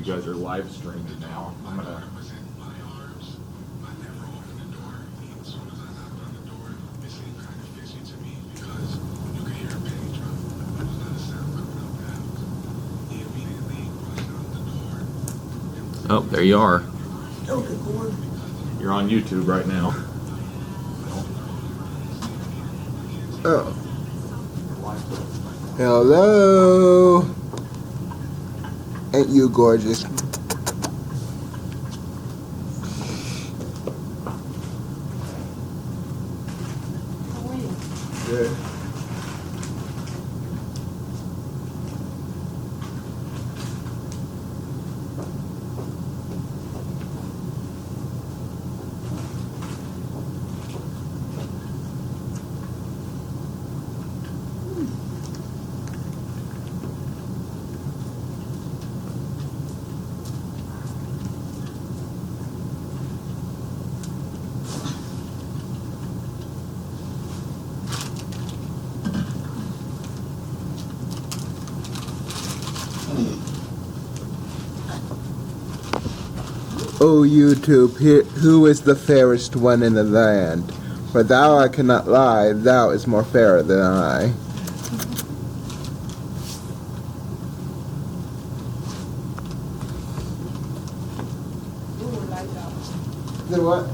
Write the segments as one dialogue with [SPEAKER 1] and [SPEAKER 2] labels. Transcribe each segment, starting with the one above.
[SPEAKER 1] guys are live streaming now. I'm gonna. Oh, there you are. You're on YouTube right now.
[SPEAKER 2] Oh. Hello. Ain't you gorgeous?
[SPEAKER 3] How are you?
[SPEAKER 2] Good. O YouTube, who is the fairest one in the land? For thou I cannot lie, thou is more fairer than I.
[SPEAKER 3] You will like that.
[SPEAKER 2] Then what?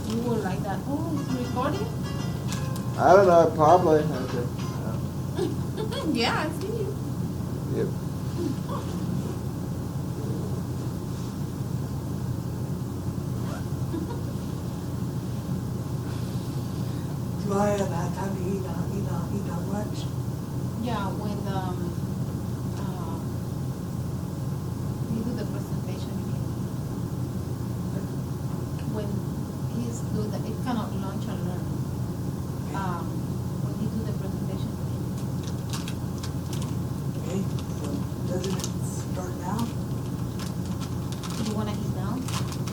[SPEAKER 3] You will like that. Oh, it's recording?
[SPEAKER 2] I don't know, probably. Okay.
[SPEAKER 3] Yeah, I see you.
[SPEAKER 2] Yep.
[SPEAKER 4] Do I have had time to eat lunch?
[SPEAKER 3] Yeah, when you do the presentation again. When he's do the, it's kind of lunch and learn. When you do the presentation again.
[SPEAKER 4] Okay, so doesn't it start now?
[SPEAKER 3] You wanna eat now?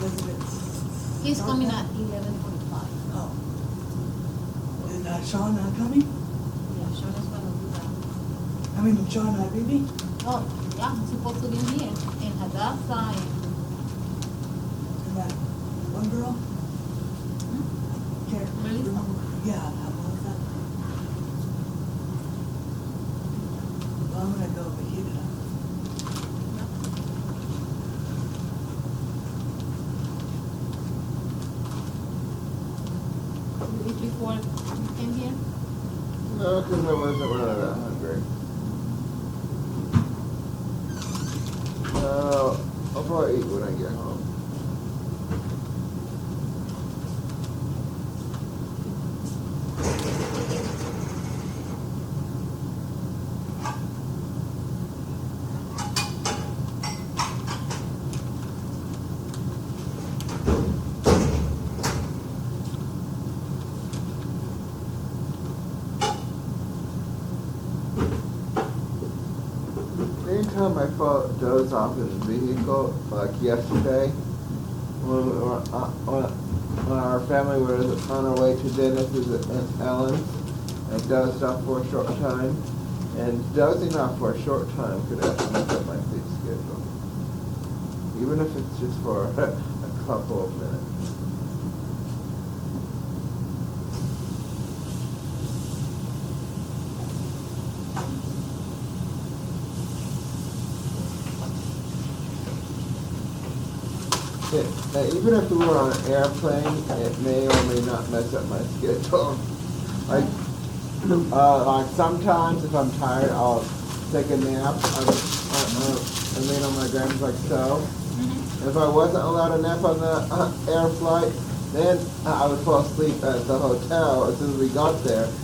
[SPEAKER 4] Doesn't it
[SPEAKER 3] He's
[SPEAKER 4] start
[SPEAKER 3] coming
[SPEAKER 4] now?
[SPEAKER 3] at 11:45.
[SPEAKER 4] Oh. Is Sean not coming?
[SPEAKER 3] Yeah, Shauna's gonna do that.
[SPEAKER 4] I mean, Sean, not Bibi?
[SPEAKER 3] Oh, yeah, he's supposed to be here in Hadassah and
[SPEAKER 4] And that one girl? Can't
[SPEAKER 3] Melissa.
[SPEAKER 4] remember. Yeah, that was that. Well, I'm gonna go Wichita.
[SPEAKER 3] you eat before you came here.
[SPEAKER 2] No, because I wasn't really that hungry. I'll probably eat when I get home. Anytime I doze off in the vehicle, like yesterday, when our family was on our way to Dennis's and Ellen's, I dozed off for a short time, and dozing off for a short time could actually mess up my sleep schedule, even if it's just for a couple of minutes. Even if we were on an airplane, it may or may not mess up my schedule. Like sometimes if I'm tired, I'll take a nap. I lay on my ground like so.
[SPEAKER 3] Mm-hmm.
[SPEAKER 2] If I wasn't allowed a nap on the air flight, then I would fall asleep at the hotel as soon as we got there, and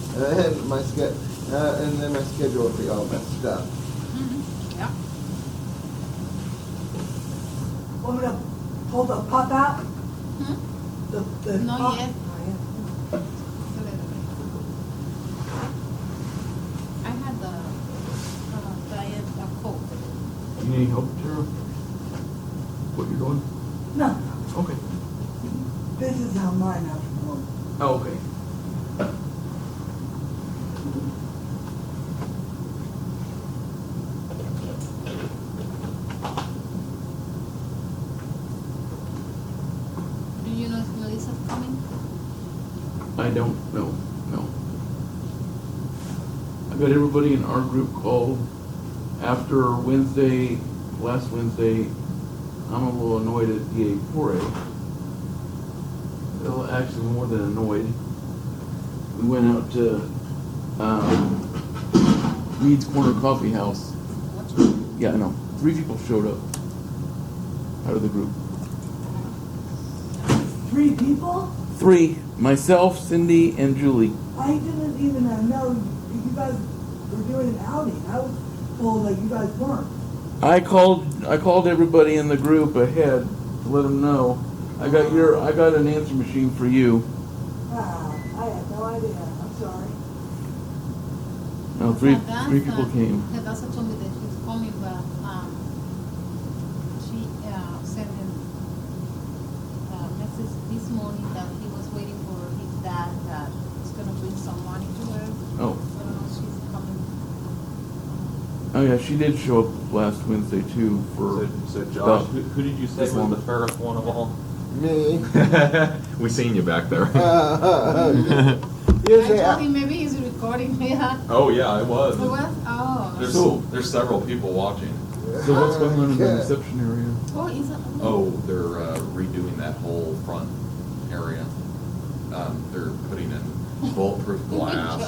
[SPEAKER 2] then my schedule would be all messed up.
[SPEAKER 3] Mm-hmm. Yeah.
[SPEAKER 4] Want me to pull the pop out?
[SPEAKER 3] Hmm?
[SPEAKER 4] The
[SPEAKER 3] Not
[SPEAKER 4] pop?
[SPEAKER 3] yet.
[SPEAKER 4] Not yet.
[SPEAKER 3] I had the diet Coke.
[SPEAKER 1] You need help, Tara? What you're doing?
[SPEAKER 4] No,
[SPEAKER 1] Okay.
[SPEAKER 4] this is how mine afternoon.
[SPEAKER 1] Oh, okay.
[SPEAKER 3] is coming?
[SPEAKER 1] I don't know, no. I got everybody in our group called after last Wednesday. I'm a little annoyed at DA 4A. Well, actually more than annoyed. We went out to Reed's Corner Coffee House. Yeah, I know. 3 people showed up out of the group.
[SPEAKER 4] 3 people?
[SPEAKER 1] 3. Myself, Cindy, and Julie.
[SPEAKER 4] I didn't even know you guys were doing an outing. I was told that you guys weren't.
[SPEAKER 1] I called everybody in the group ahead to let them know. I got an answer machine for you.
[SPEAKER 4] I had no idea. I'm sorry.
[SPEAKER 1] No, 3 people came.
[SPEAKER 3] Hadassah told me that she's coming, but she sent him a message this morning that he was waiting for his dad that was going to bring some money to her.
[SPEAKER 1] Oh.
[SPEAKER 3] I don't know if she's coming.
[SPEAKER 1] Oh yeah, she did show up last Wednesday too for.
[SPEAKER 5] So Josh, who did you say was the fairest one of all?
[SPEAKER 2] Me.
[SPEAKER 5] We seen you back there.
[SPEAKER 2] Usually,
[SPEAKER 3] I told him maybe he's recording. Yeah.
[SPEAKER 5] Oh yeah, it was.
[SPEAKER 3] Oh, what? Oh.
[SPEAKER 5] There's several people watching.
[SPEAKER 1] So what's going on in the
[SPEAKER 2] Yeah.
[SPEAKER 1] reception area?
[SPEAKER 3] Oh, is it?
[SPEAKER 5] Oh, they're redoing that whole front area. They're putting in bulletproof glass.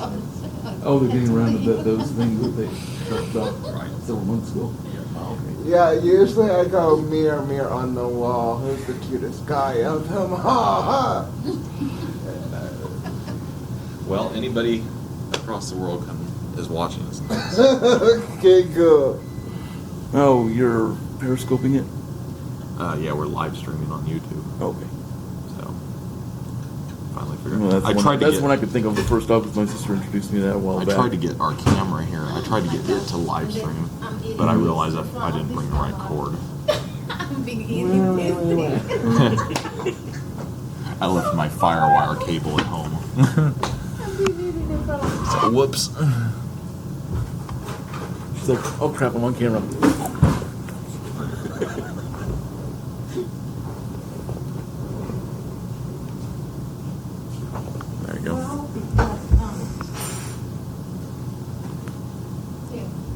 [SPEAKER 1] Oh, they're getting around to those things that they talked about
[SPEAKER 5] Right.
[SPEAKER 1] several months ago.
[SPEAKER 5] Yeah.
[SPEAKER 1] Oh, okay.
[SPEAKER 2] yeah, usually I go mirror, mirror on the wall. Who's the cutest guy of them? Ha ha!
[SPEAKER 5] Well, anybody across the world is watching us.
[SPEAKER 2] Okay, good.
[SPEAKER 1] Oh, you're periscoping it?
[SPEAKER 5] Yeah, we're live streaming on YouTube.
[SPEAKER 1] Okay.
[SPEAKER 5] So finally figured.
[SPEAKER 1] Well,
[SPEAKER 5] I tried to
[SPEAKER 1] that's
[SPEAKER 5] get.
[SPEAKER 1] when I could think of the first off, because my sister introduced me to that a while
[SPEAKER 5] I
[SPEAKER 1] back.
[SPEAKER 5] tried to get our camera here. I tried to get it to live stream, but I realized I didn't bring the right cord.
[SPEAKER 3] I'm being eating.
[SPEAKER 5] I left my FireWire cable at home. So whoops.
[SPEAKER 1] She's like, oh crap, I'm on camera.
[SPEAKER 5] There you go.
[SPEAKER 4] Well, because,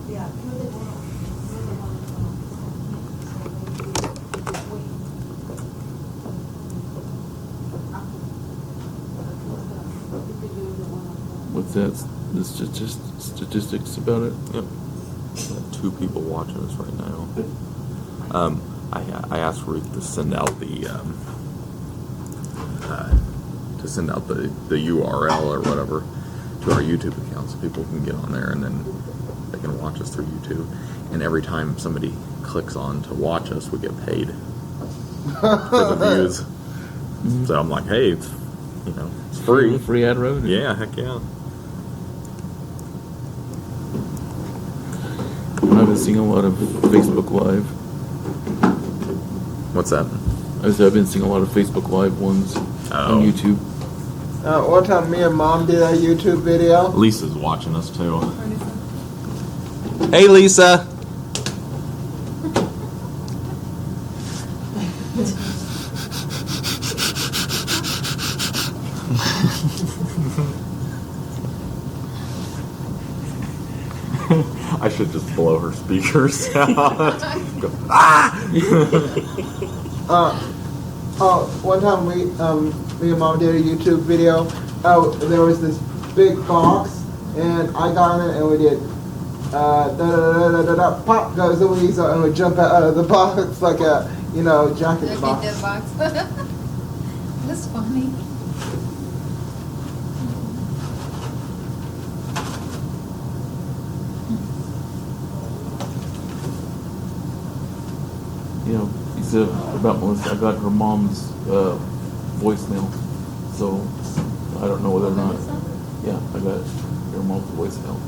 [SPEAKER 4] yeah,
[SPEAKER 1] What's that? The statistics about it?
[SPEAKER 5] Yep. 2 people watching us right now. I asked Ruth to send out the URL or whatever to our YouTube account so people can get on there and then they can watch us through YouTube. And every time somebody clicks on to watch us, we get paid for the views.
[SPEAKER 1] Mm-hmm.
[SPEAKER 5] So I'm like, hey, it's free.
[SPEAKER 1] Free ad revenue.
[SPEAKER 5] Yeah, heck yeah.
[SPEAKER 1] I've been seeing a lot of Facebook Live.
[SPEAKER 5] What's that?
[SPEAKER 1] I've been seeing a lot of Facebook Live ones
[SPEAKER 5] Oh.
[SPEAKER 1] on YouTube.
[SPEAKER 2] One time me and Mom did a YouTube video.
[SPEAKER 5] Lisa's watching us too. Hey, Lisa. I should just blow her speakers out. Go,
[SPEAKER 2] One time me and Mom did a YouTube video. There was this big box, and I got in it, and we did pop goes the weasel, and we jump out of the box like a Jack in the Box.
[SPEAKER 3] That's funny.
[SPEAKER 1] You said about Melissa, I got her mom's voicemail, so I don't know whether or not. Yeah, I got her mom's voicemail.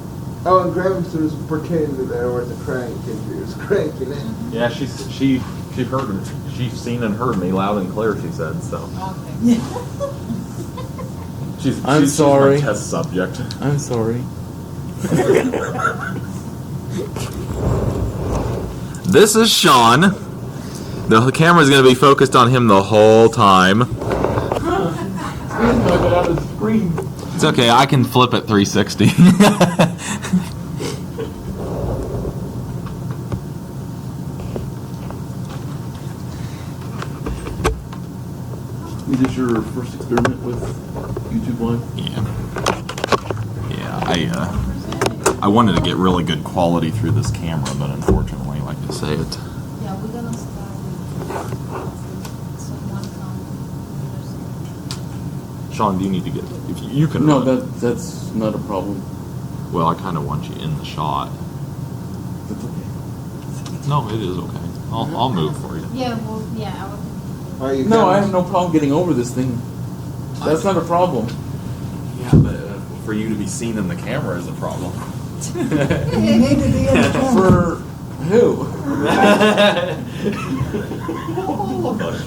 [SPEAKER 2] Oh, and Grims was pretending that there was a crank, and she was cranking it.
[SPEAKER 5] yeah, she heard it. She's seen and heard me loud and clear. She said so.
[SPEAKER 3] Okay.
[SPEAKER 5] She's
[SPEAKER 1] sorry.
[SPEAKER 5] my test subject.
[SPEAKER 1] I'm sorry.
[SPEAKER 5] This is Sean. The camera's going to be focused on him the whole time.
[SPEAKER 1] I got out of the screen.
[SPEAKER 5] It's okay. I can flip it 360.
[SPEAKER 1] Is this your first experiment with YouTube Live?
[SPEAKER 5] Yeah. I wanted to get really good quality through this camera, but unfortunately, like I say, it.
[SPEAKER 3] Yeah, we're gonna start with someone from
[SPEAKER 5] Sean, do you need to get? If you can.
[SPEAKER 1] No,
[SPEAKER 5] run it.
[SPEAKER 1] that's not a problem.
[SPEAKER 5] Well, I kind of want you in the shot.
[SPEAKER 1] That's okay.
[SPEAKER 5] No, it is okay. I'll move for you.
[SPEAKER 3] Yeah, well, yeah, I was.
[SPEAKER 2] Are you
[SPEAKER 1] No, I
[SPEAKER 2] coming?
[SPEAKER 1] have no problem getting over this thing. That's not a problem.
[SPEAKER 5] Yeah, but for you to be seen in the camera is a problem.
[SPEAKER 4] You need to be in the camera.
[SPEAKER 1] For who?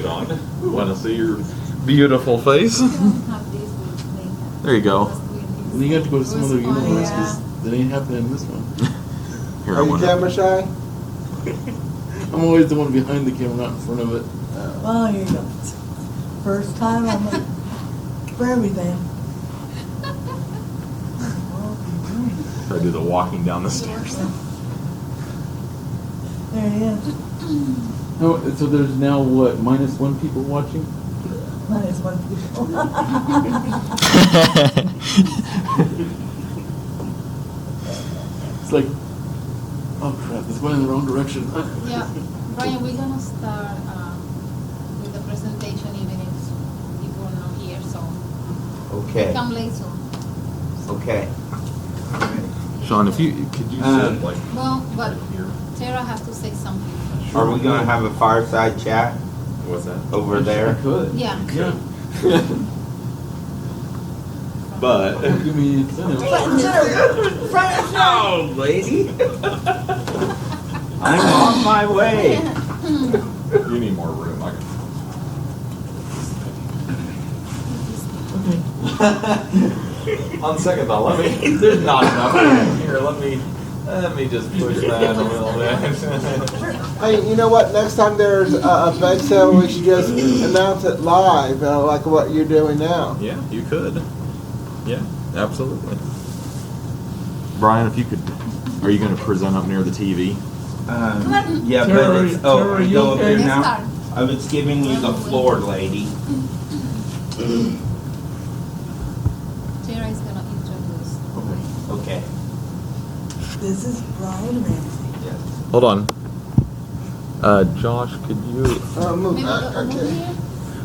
[SPEAKER 5] Sean, want to see your beautiful face?
[SPEAKER 3] We don't have this with makeup.
[SPEAKER 5] There you go.
[SPEAKER 1] Then you have to go to some other
[SPEAKER 3] It was fun,
[SPEAKER 1] universe
[SPEAKER 3] yeah.
[SPEAKER 1] because that ain't happening in this one.
[SPEAKER 5] Here,
[SPEAKER 2] Are
[SPEAKER 5] I
[SPEAKER 2] you
[SPEAKER 5] wanna-
[SPEAKER 2] camera shy?
[SPEAKER 1] I'm always the one behind the camera, not in front of it.
[SPEAKER 4] Well, here you go. First time I'm for everything.
[SPEAKER 5] I do the walking down the stairs.
[SPEAKER 4] There he is.
[SPEAKER 1] No, so there's now what, -1 people watching?
[SPEAKER 4] Minus one people.
[SPEAKER 1] It's like, oh crap, it's going in the wrong direction.
[SPEAKER 3] Yeah, Brian, we're gonna start with the presentation even if people are not here, so
[SPEAKER 6] Okay,
[SPEAKER 3] come late soon.
[SPEAKER 6] okay.
[SPEAKER 5] Sean, if you could you sit like
[SPEAKER 3] Well, but
[SPEAKER 5] here?
[SPEAKER 3] Tara has to say something.
[SPEAKER 6] Are we gonna have a fireside chat
[SPEAKER 5] What's that?
[SPEAKER 6] over
[SPEAKER 1] I
[SPEAKER 6] there?
[SPEAKER 1] could.
[SPEAKER 3] Yeah.
[SPEAKER 1] Yeah.
[SPEAKER 5] But
[SPEAKER 1] Give me incentive.
[SPEAKER 6] Oh, lady. I'm on my way.
[SPEAKER 5] you need more room. I can... On second thought, let me. There's not enough room here. Let me just push that a little bit.
[SPEAKER 2] Hey, you know what? Next time there's a bed sale, we should just announce it live, like what you're doing now.
[SPEAKER 5] Yeah, you could. Yeah, absolutely. Brian, if you could, are you going to present up near the TV?
[SPEAKER 6] Yeah,
[SPEAKER 1] Tara,
[SPEAKER 6] but it's,
[SPEAKER 1] Tara, are you
[SPEAKER 6] go up
[SPEAKER 1] okay?
[SPEAKER 6] here
[SPEAKER 3] Let's
[SPEAKER 6] now.
[SPEAKER 3] start.
[SPEAKER 6] I was giving you the floor, lady.
[SPEAKER 3] Tara is gonna introduce.
[SPEAKER 6] Okay.
[SPEAKER 4] This is Brian Ramsey.
[SPEAKER 6] Yes.
[SPEAKER 5] Hold on. Josh, could you?
[SPEAKER 2] Move
[SPEAKER 3] Maybe
[SPEAKER 2] that.
[SPEAKER 3] go over
[SPEAKER 2] Okay.
[SPEAKER 3] here?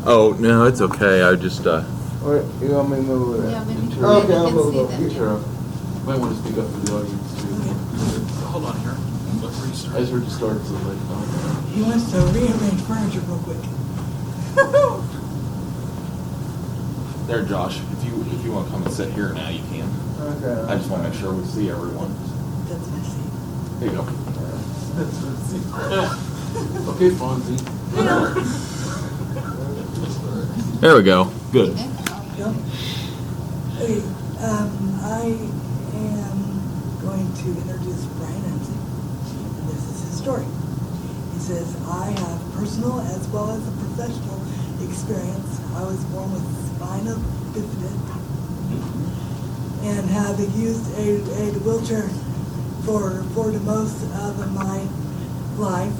[SPEAKER 5] Oh no, it's okay. I just
[SPEAKER 2] Or you want me to move it?
[SPEAKER 3] Yeah, maybe.
[SPEAKER 1] Sure.
[SPEAKER 2] Okay,
[SPEAKER 3] You
[SPEAKER 2] I'll
[SPEAKER 3] can
[SPEAKER 2] move
[SPEAKER 3] see
[SPEAKER 2] over.
[SPEAKER 3] them.
[SPEAKER 2] You
[SPEAKER 1] Sure. Might want to speak up for the audience too.
[SPEAKER 5] hold on here.
[SPEAKER 1] I just heard you start, so like,
[SPEAKER 4] He wants to rearrange furniture real quick.
[SPEAKER 5] There, Josh. If you want to come and sit here now, you can.
[SPEAKER 2] Okay.
[SPEAKER 5] I just want to make sure we see everyone.
[SPEAKER 4] That's my seat.
[SPEAKER 5] Here you go.
[SPEAKER 1] okay, Fonzie.
[SPEAKER 5] There we go. Good.
[SPEAKER 3] Okay.
[SPEAKER 4] Yep. Okay, I am going to introduce Brian Ramsey, and this is his story. He says, I have personal as well as a professional experience. I was born with spina bifida and have used a wheelchair for the most of my life.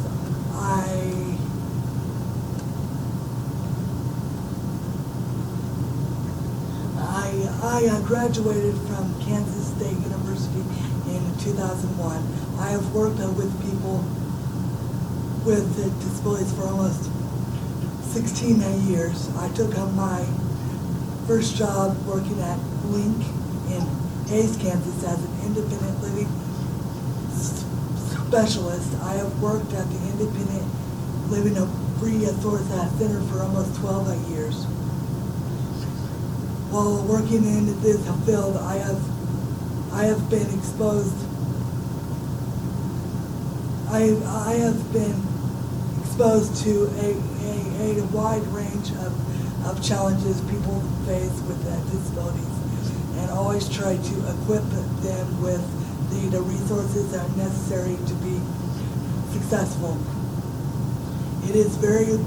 [SPEAKER 4] I graduated from Kansas State University in 2001. I have worked with people with disabilities for almost 16 years. I took on my first job working at Link in Hays, Kansas as an independent living specialist. I have worked at the Independent Living Resource Center for almost 12 years. While working in this field, I have been exposed. I have been exposed to a wide range of challenges people face with disabilities, and always try to equip them with the resources that are necessary to be successful. It is very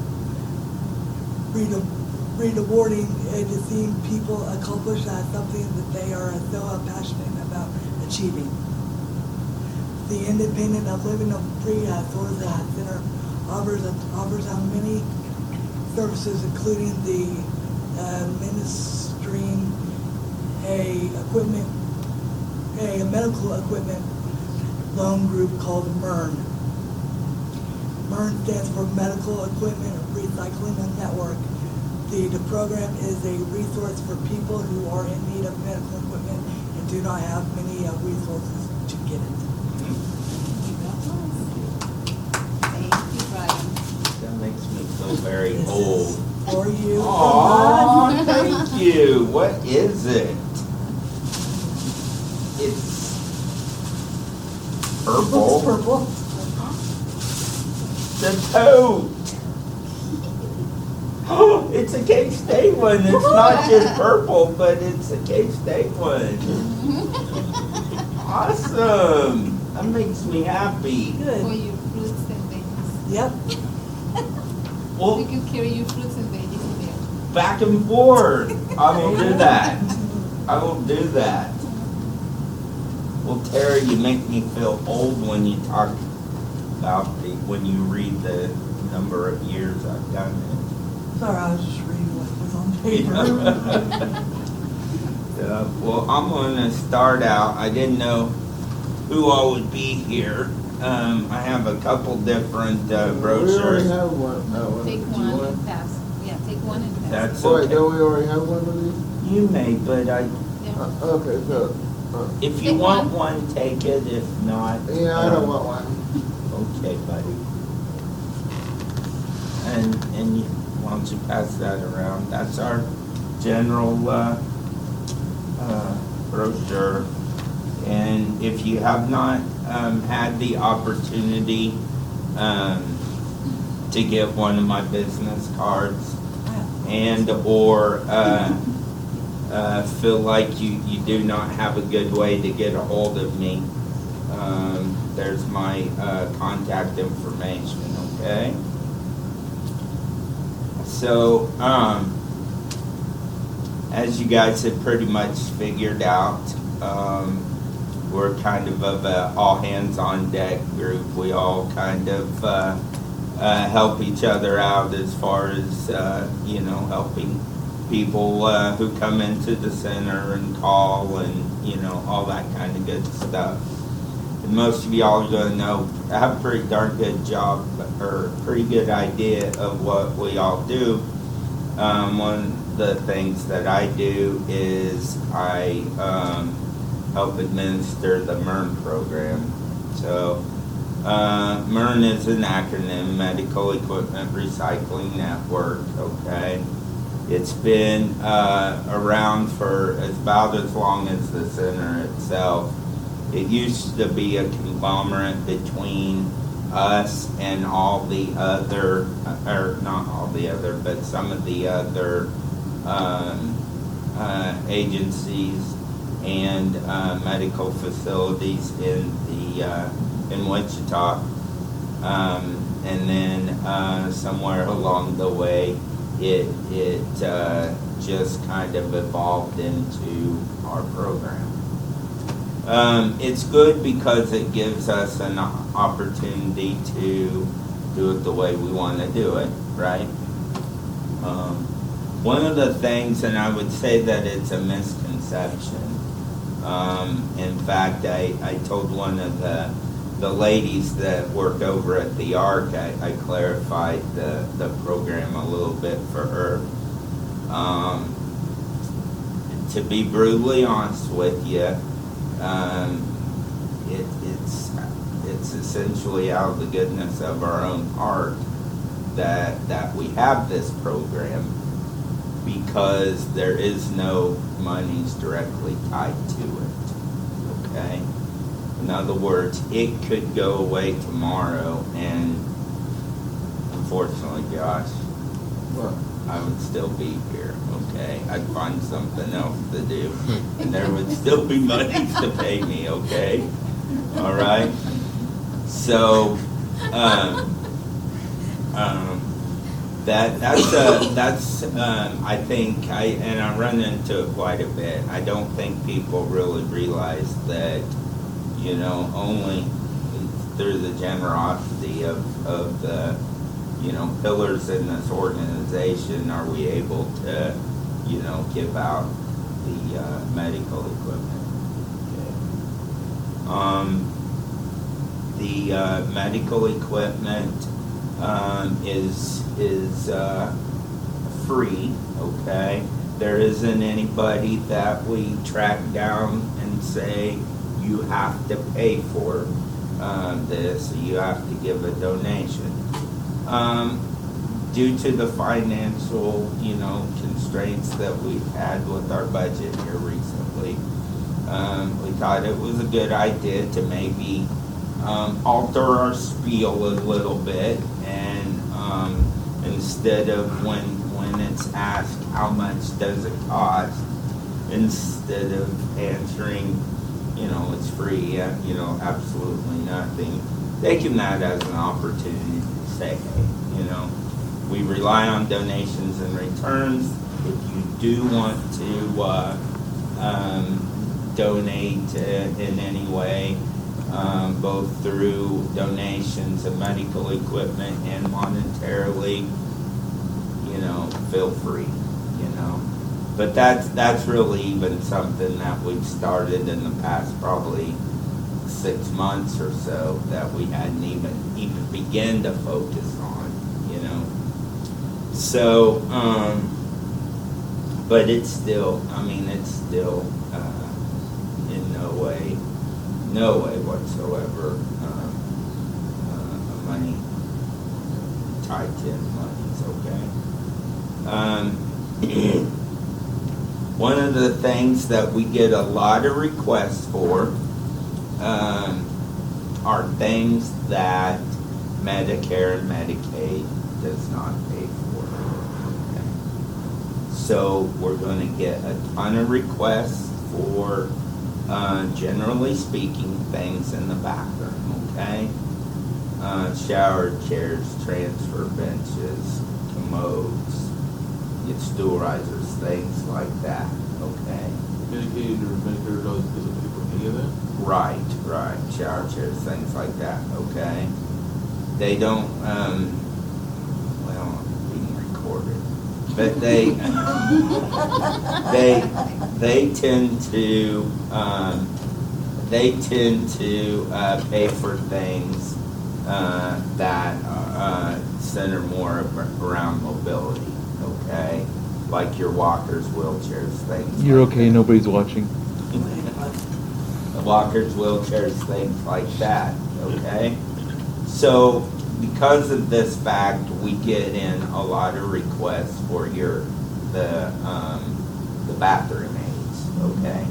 [SPEAKER 4] rewarding to see people accomplish something that they are so passionate about achieving. The Independent of Living Free Source Center offers many services, including the administering a medical equipment loan group called MERN. MERN stands for Medical Equipment Recycling Network. The program is a resource for people who are in need of medical equipment and do not have many resources to get it.
[SPEAKER 3] Thank you, Brian.
[SPEAKER 6] That makes me feel very
[SPEAKER 4] This
[SPEAKER 6] old.
[SPEAKER 4] is for you.
[SPEAKER 6] Aw, thank you. What is it? It's purple.
[SPEAKER 4] It's purple.
[SPEAKER 6] The tote. Oh, it's a K-State one. It's not just purple, but it's a K-State one. Awesome. That makes me happy.
[SPEAKER 3] For
[SPEAKER 4] Good.
[SPEAKER 3] your fruits and veggies.
[SPEAKER 4] Yep.
[SPEAKER 6] Well,
[SPEAKER 3] You can carry your fruits and veggies in there.
[SPEAKER 6] back and forth. I will do that. I will do that. Well, Terry, you make me feel old when you talk about when you read the number of years I've done it.
[SPEAKER 4] Sorry, I was just reading what was on paper.
[SPEAKER 6] Yeah, well, I'm gonna start out. I didn't know who all would be here. I have a couple different
[SPEAKER 2] We already
[SPEAKER 6] brochures.
[SPEAKER 2] have one.
[SPEAKER 3] Take
[SPEAKER 2] Do you
[SPEAKER 3] one
[SPEAKER 2] want-
[SPEAKER 3] and pass. Yeah, take one and pass.
[SPEAKER 6] That's
[SPEAKER 2] Wait,
[SPEAKER 6] okay.
[SPEAKER 2] don't we already have one of these?
[SPEAKER 6] You may, but
[SPEAKER 3] Yeah.
[SPEAKER 2] Okay, so,
[SPEAKER 6] if you
[SPEAKER 3] Take
[SPEAKER 6] want
[SPEAKER 3] one.
[SPEAKER 6] one, take it. If not,
[SPEAKER 2] yeah, I don't want one.
[SPEAKER 6] Okay, buddy. And you, why don't you pass that around? That's our general brochure. And if you have not had the opportunity to get one of my business cards and or feel like you do not have a good way to get a hold of me, there's my contact information, okay? So, as you guys have pretty much figured out, we're kind of a all-hands-on-deck group. We all kind of help each other out as far as, helping people who come into the center and call and, all that kind of good stuff. And most of y'all are gonna know, have a pretty darn good job or pretty good idea of what we all do. One of the things that I do is I help administer the MERN program. So MERN is an acronym, Medical Equipment Recycling Network, okay? It's been around for about as long as the center itself. It used to be a conglomerate between us and all the other, or not all the other, but some of the other agencies and medical facilities in Wichita. And then somewhere along the way, it just kind of evolved into our program. It's good because it gives us an opportunity to do it the way we want to do it, right? One of the things, and I would say that it's a misconception. In fact, I told one of the ladies that work over at the ARC, I clarified the program a little bit for her. To be brutally honest with you, it's essentially out of the goodness of our own heart that we have this program, because there is no monies directly tied to it, okay? In other words, it could go away tomorrow, and unfortunately, Josh,
[SPEAKER 2] What?
[SPEAKER 6] I would still be here, okay? I'd find something else to do, and there would still be monies to pay me, okay? All right? So, That's I think I run into it quite a bit. I don't think people really realize that, you know, only through the generosity of the, you know, pillars in this organization are we able to, you know, give out the medical equipment. The medical equipment is free, okay? There isn't anybody that we track down and say, you have to pay for this, you have to give a donation. Due to the financial, you know, constraints that we've had with our budget here recently, we thought it was a good idea to maybe alter our spiel a little bit, and instead of when it's asked how much does it cost, instead of answering, you know, it's free, you know, absolutely nothing, taking that as an opportunity to say, hey, you know, we rely on donations and returns. If you do want to donate in any way, both through donations of medical equipment and monetarily, you know, feel free, you know. But that's really even something that we've started in the past probably 6 months or so that we hadn't even begun to focus on, you know. So, but it's still, I mean, it's still in no way whatsoever money tied to money, okay? One of the things that we get a lot of requests for are things that Medicare and Medicaid does not pay for. Okay. So we're going to get a ton of requests for, generally speaking, things in the bathroom, okay? Shower chairs, transfer benches, commodes, get stool risers, things like that, okay?
[SPEAKER 1] Medicaid or Medicare doesn't pay for any of that?
[SPEAKER 6] Right, shower chairs, things like that, okay? They don't, well, we can record it, but they tend to pay for things that center more around mobility, okay? Like your walkers, wheelchairs, things.
[SPEAKER 1] You're
[SPEAKER 6] like
[SPEAKER 1] okay,
[SPEAKER 6] that.
[SPEAKER 1] nobody's watching.
[SPEAKER 6] The walkers, wheelchairs, things like that, okay? So because of this fact, we get in a lot of requests for the bathroom aids, okay?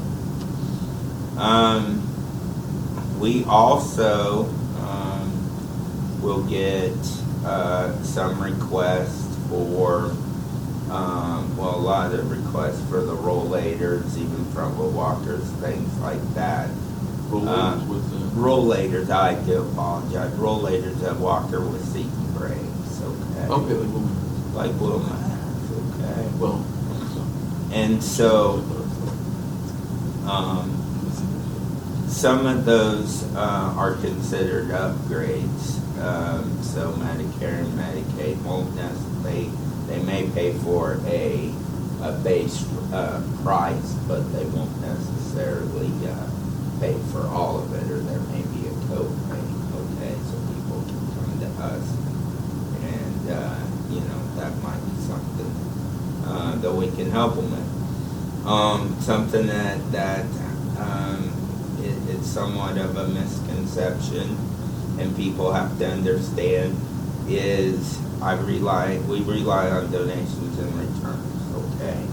[SPEAKER 6] We also will get some requests for, well, a lot of requests for the rollators, even from the walkers, things like that.
[SPEAKER 1] Rollators with the...
[SPEAKER 6] Rollators, I do apologize. Rollators that walker with seat and brakes, okay?
[SPEAKER 1] Okay, like women.
[SPEAKER 6] Like women has, okay?
[SPEAKER 1] Well,
[SPEAKER 6] And so, some of those are considered upgrades. So Medicare and Medicaid won't necessarily, they may pay for a base price, but they won't necessarily pay for all of it, or there may be a copay, okay? So people can come to us, and you know, that might be something that we can help them with. Something that it's somewhat of a misconception, and people have to understand, is we rely on donations and returns, okay?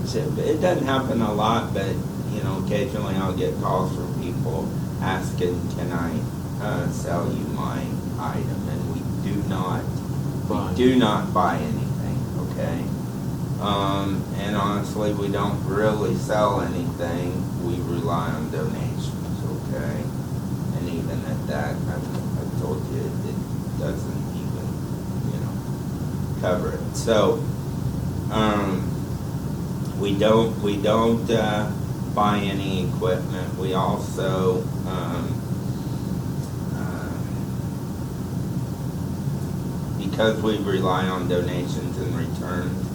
[SPEAKER 6] So it doesn't happen a lot, but you know, occasionally I'll get calls from people asking, can I sell you my item? And we do not buy anything, okay? And honestly, we don't really sell anything. We rely on donations, okay? And even at that, I told you, it doesn't even cover it. So, we don't buy any equipment. We also, because we rely on donations and returns,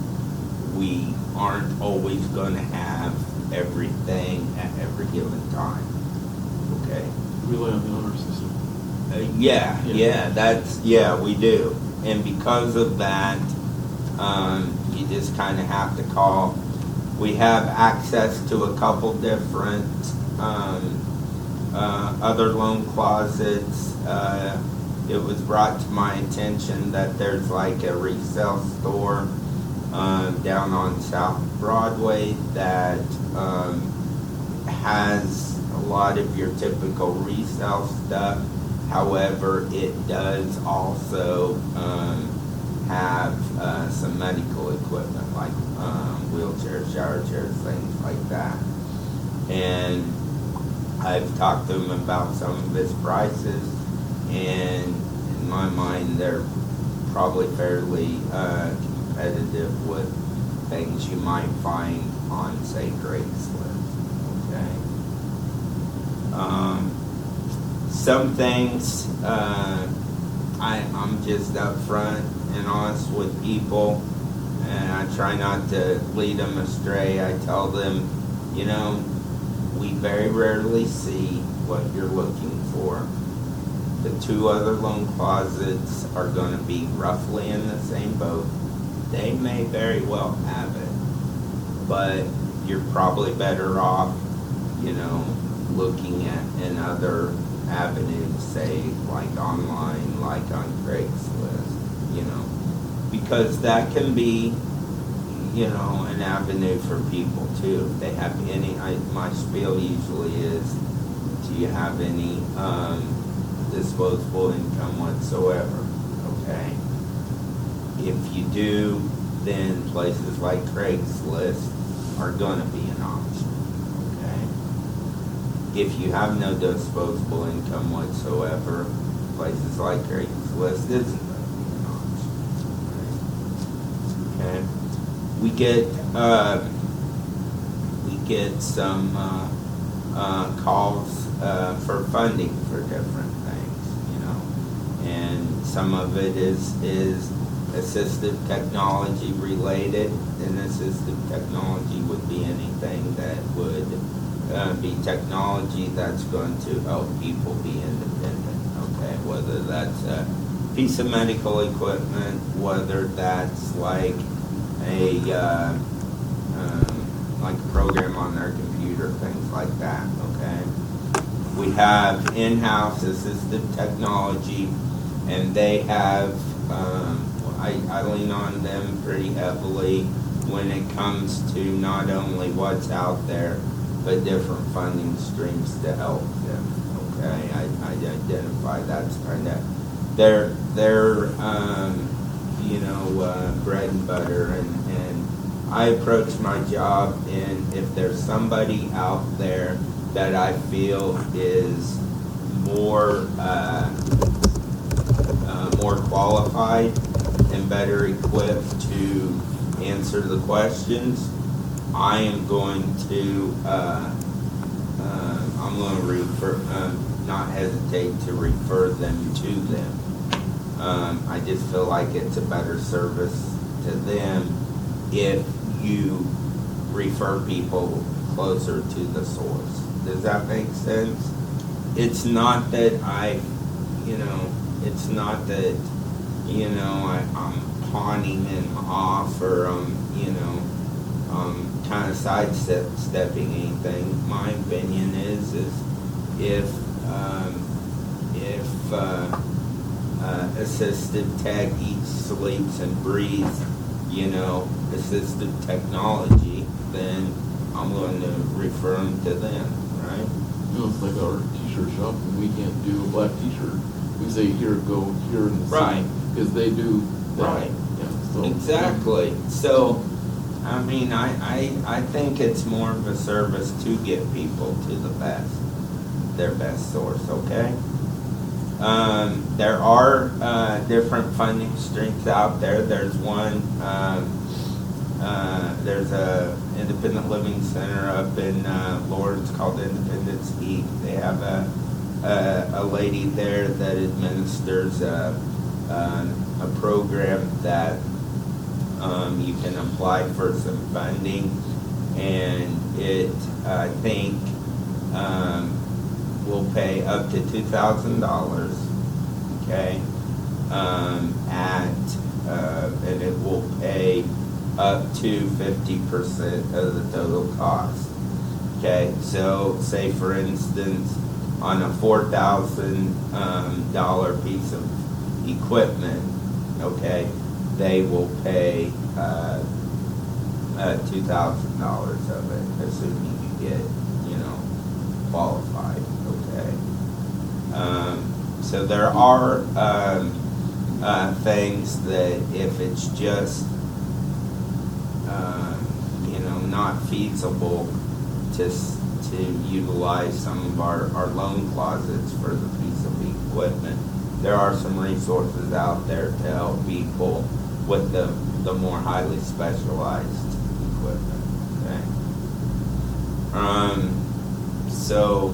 [SPEAKER 6] we aren't always gonna have everything at every given time, okay?
[SPEAKER 1] Rely on the honor system.
[SPEAKER 6] Yeah, we do. And because of that, you just kind of have to call. We have access to a couple different other loan closets. It was brought to my attention that there's like a resale store down on South Broadway that has a lot of your typical resale stuff. However, it does also have some medical equipment like wheelchairs, shower chairs, things like that. And I've talked to him about some of his prices, and in my mind, they're probably fairly competitive with things you might find on, say, Craigslist. Okay. Some things I'm just upfront and honest with people, and I try not to lead them astray. I tell them, you know, we very rarely see what you're looking for. The two other loan closets are going to be roughly in the same boat. They may very well have it, but you're probably better off, you know, looking at another avenues, say like online, like on Craigslist, you know, because that can be, you know, an avenue for people too. If they have any, my spiel usually is, do you have any disposable income whatsoever? Okay. If you do, then places like Craigslist are going to be an option. If you have no disposable income whatsoever, places like Craigslist isn't going to be an option. Okay, we get some calls for funding for different things, you know, and some of it is assistive technology related, and assistive technology would be anything that would be technology that's going to help people be independent, okay? Whether that's a piece of medical equipment, whether that's like a program on their computer, things like that, okay? We have in-house assistive technology, and they have, I lean on them pretty heavily when it comes to not only what's out there, but different funding streams to help them. Okay, I identify that's kind of their you know, bread and butter, and I approach my job, and if there's somebody out there that I feel is more qualified and better equipped to answer the questions, I am going to not hesitate to refer them to them. I just feel like it's a better service to them if you refer people closer to the source. Does that make sense? It's not that I'm pawning them off, or kind of sidestepping anything. My opinion is if assistive tech eats, sleeps, and breathes, assistive technology, then I'm going to refer them to them, right?
[SPEAKER 1] It's like our t-shirt shop, and we can't do a black t-shirt. We say here, go here in the
[SPEAKER 6] right,
[SPEAKER 1] because they do that.
[SPEAKER 6] Right.
[SPEAKER 1] Yeah, so,
[SPEAKER 6] exactly. So, I mean, I think it's more of a service to get people to their best source, okay? There are different funding streams out there. There's one, there's a independent living center up in Lawrence called Independence Peak. They have a lady there that administers a program that you can apply for some funding, and it, I think, will pay up to $2,000, okay, and it will pay up to 50% of the total cost. Okay, so say for instance, on a $4,000 piece of equipment, okay, they will pay $2,000 of it, assuming you get, qualified. Okay. So there are things that if it's just not feasible to utilize some of our loan closets for the piece of equipment, there are some resources out there to help people with the more highly specialized equipment. Okay. So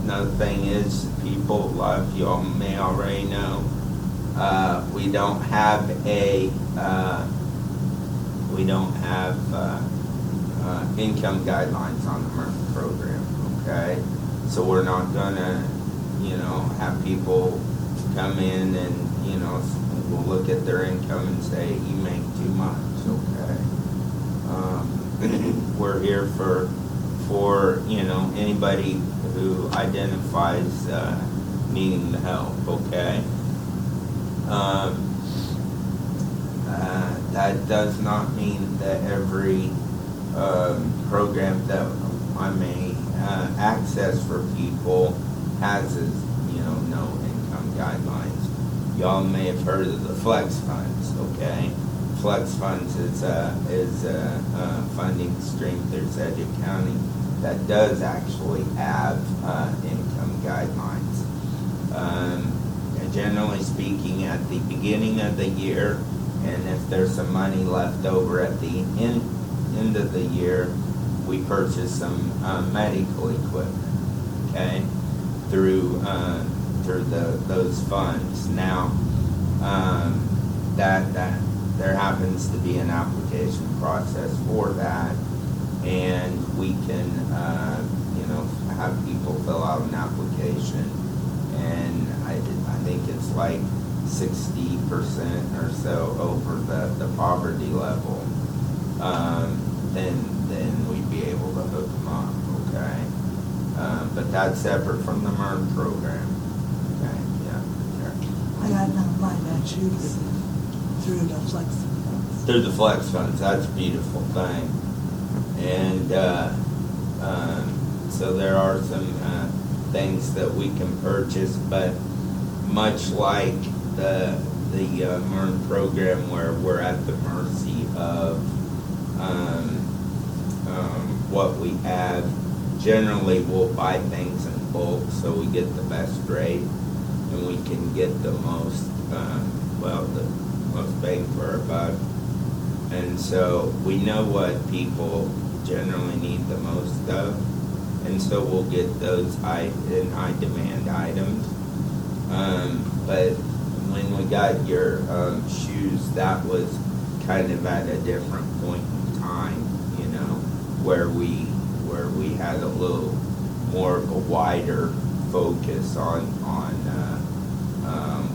[SPEAKER 6] another thing is, people, a lot of you all may already know, we don't have income guidelines on the MERS program. Okay, so we're not gonna, have people come in and we'll look at their income and say you make too much. Okay, we're here for anybody who identifies needing the help. Okay. That does not mean that every program that I may access for people has no income guidelines. Y'all may have heard of the flex funds. Okay, flex funds is a funding stream through Sedgwick County that does actually have income guidelines. And generally speaking, at the beginning of the year, and if there's some money left over at the end of the year, we purchase some medical equipment, okay, through those funds. Now, that there happens to be an application process for that, and we can have people fill out an application, and I think it's like 60% or so over the poverty level, then we'd be able to hook them up. Okay, but that's separate from the MERN program. Okay, yeah. Sure.
[SPEAKER 4] I got my shoes through the flex funds.
[SPEAKER 6] Through the flex funds, that's a beautiful thing. And so there are some things that we can purchase, but much like the MERN program, where we're at the mercy of what we have, generally we'll buy things in bulk so we get the best rate and we can get the most the most bang for our buck. And so we know what people generally need the most of, and so we'll get those in high demand items. But when we got your shoes, that was kind of at a different point in time, where we had a little more of a wider focus on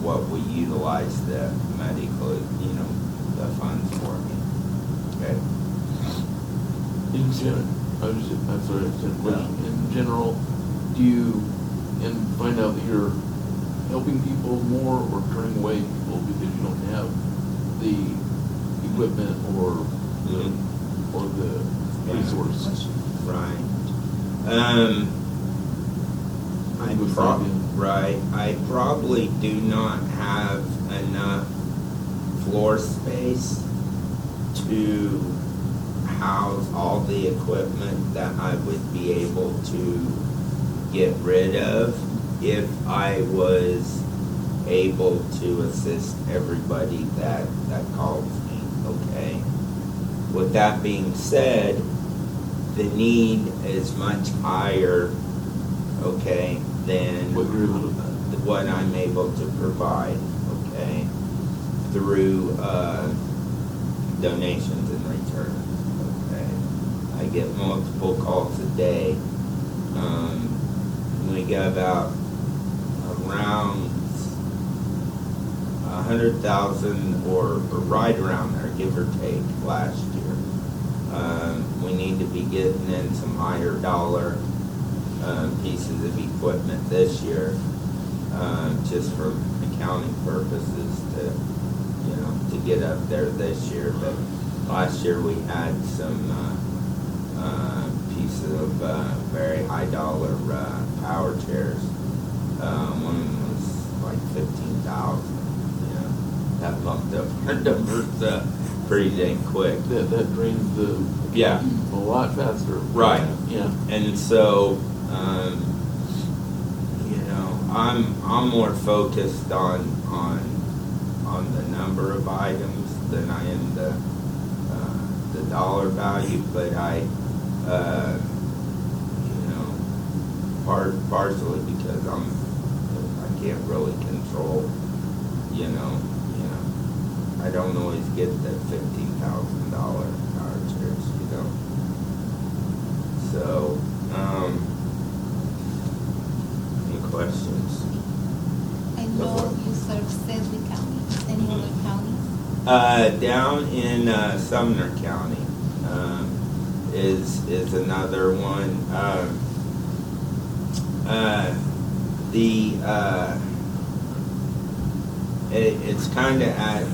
[SPEAKER 6] what we utilize the medical, the funds for. Okay.
[SPEAKER 1] In general, do you find out that you're helping people more or turning away people because you don't have the equipment or the resources?
[SPEAKER 6] Right. I probably do not have enough floor space to house all the equipment that I would be able to get rid of if I was able to assist everybody that calls me, okay? With that being said, the need is much higher, okay, than
[SPEAKER 1] What you're able to do.
[SPEAKER 6] what I'm able to provide, okay, through donations in return, okay. I get multiple calls a day. We got about around 100,000 or right around there, give or take, last year. We need to be getting in some higher dollar pieces of equipment this year, just for accounting purposes to get up there this year. But last year we had some pieces of very high dollar power chairs. One was like 15,000. That bumped up our numbers pretty dang quick.
[SPEAKER 1] That drains the.
[SPEAKER 6] Yeah.
[SPEAKER 1] A lot faster.
[SPEAKER 6] Right.
[SPEAKER 1] Yeah.
[SPEAKER 6] And so, I'm more focused on the number of items than I am the dollar value. But partially because I can't really control, I don't always get the $15,000 power chairs, So, any questions?
[SPEAKER 3] I know you serve Sedley County. Any other counties?
[SPEAKER 6] Down in Sumner County is another one. It's kind of at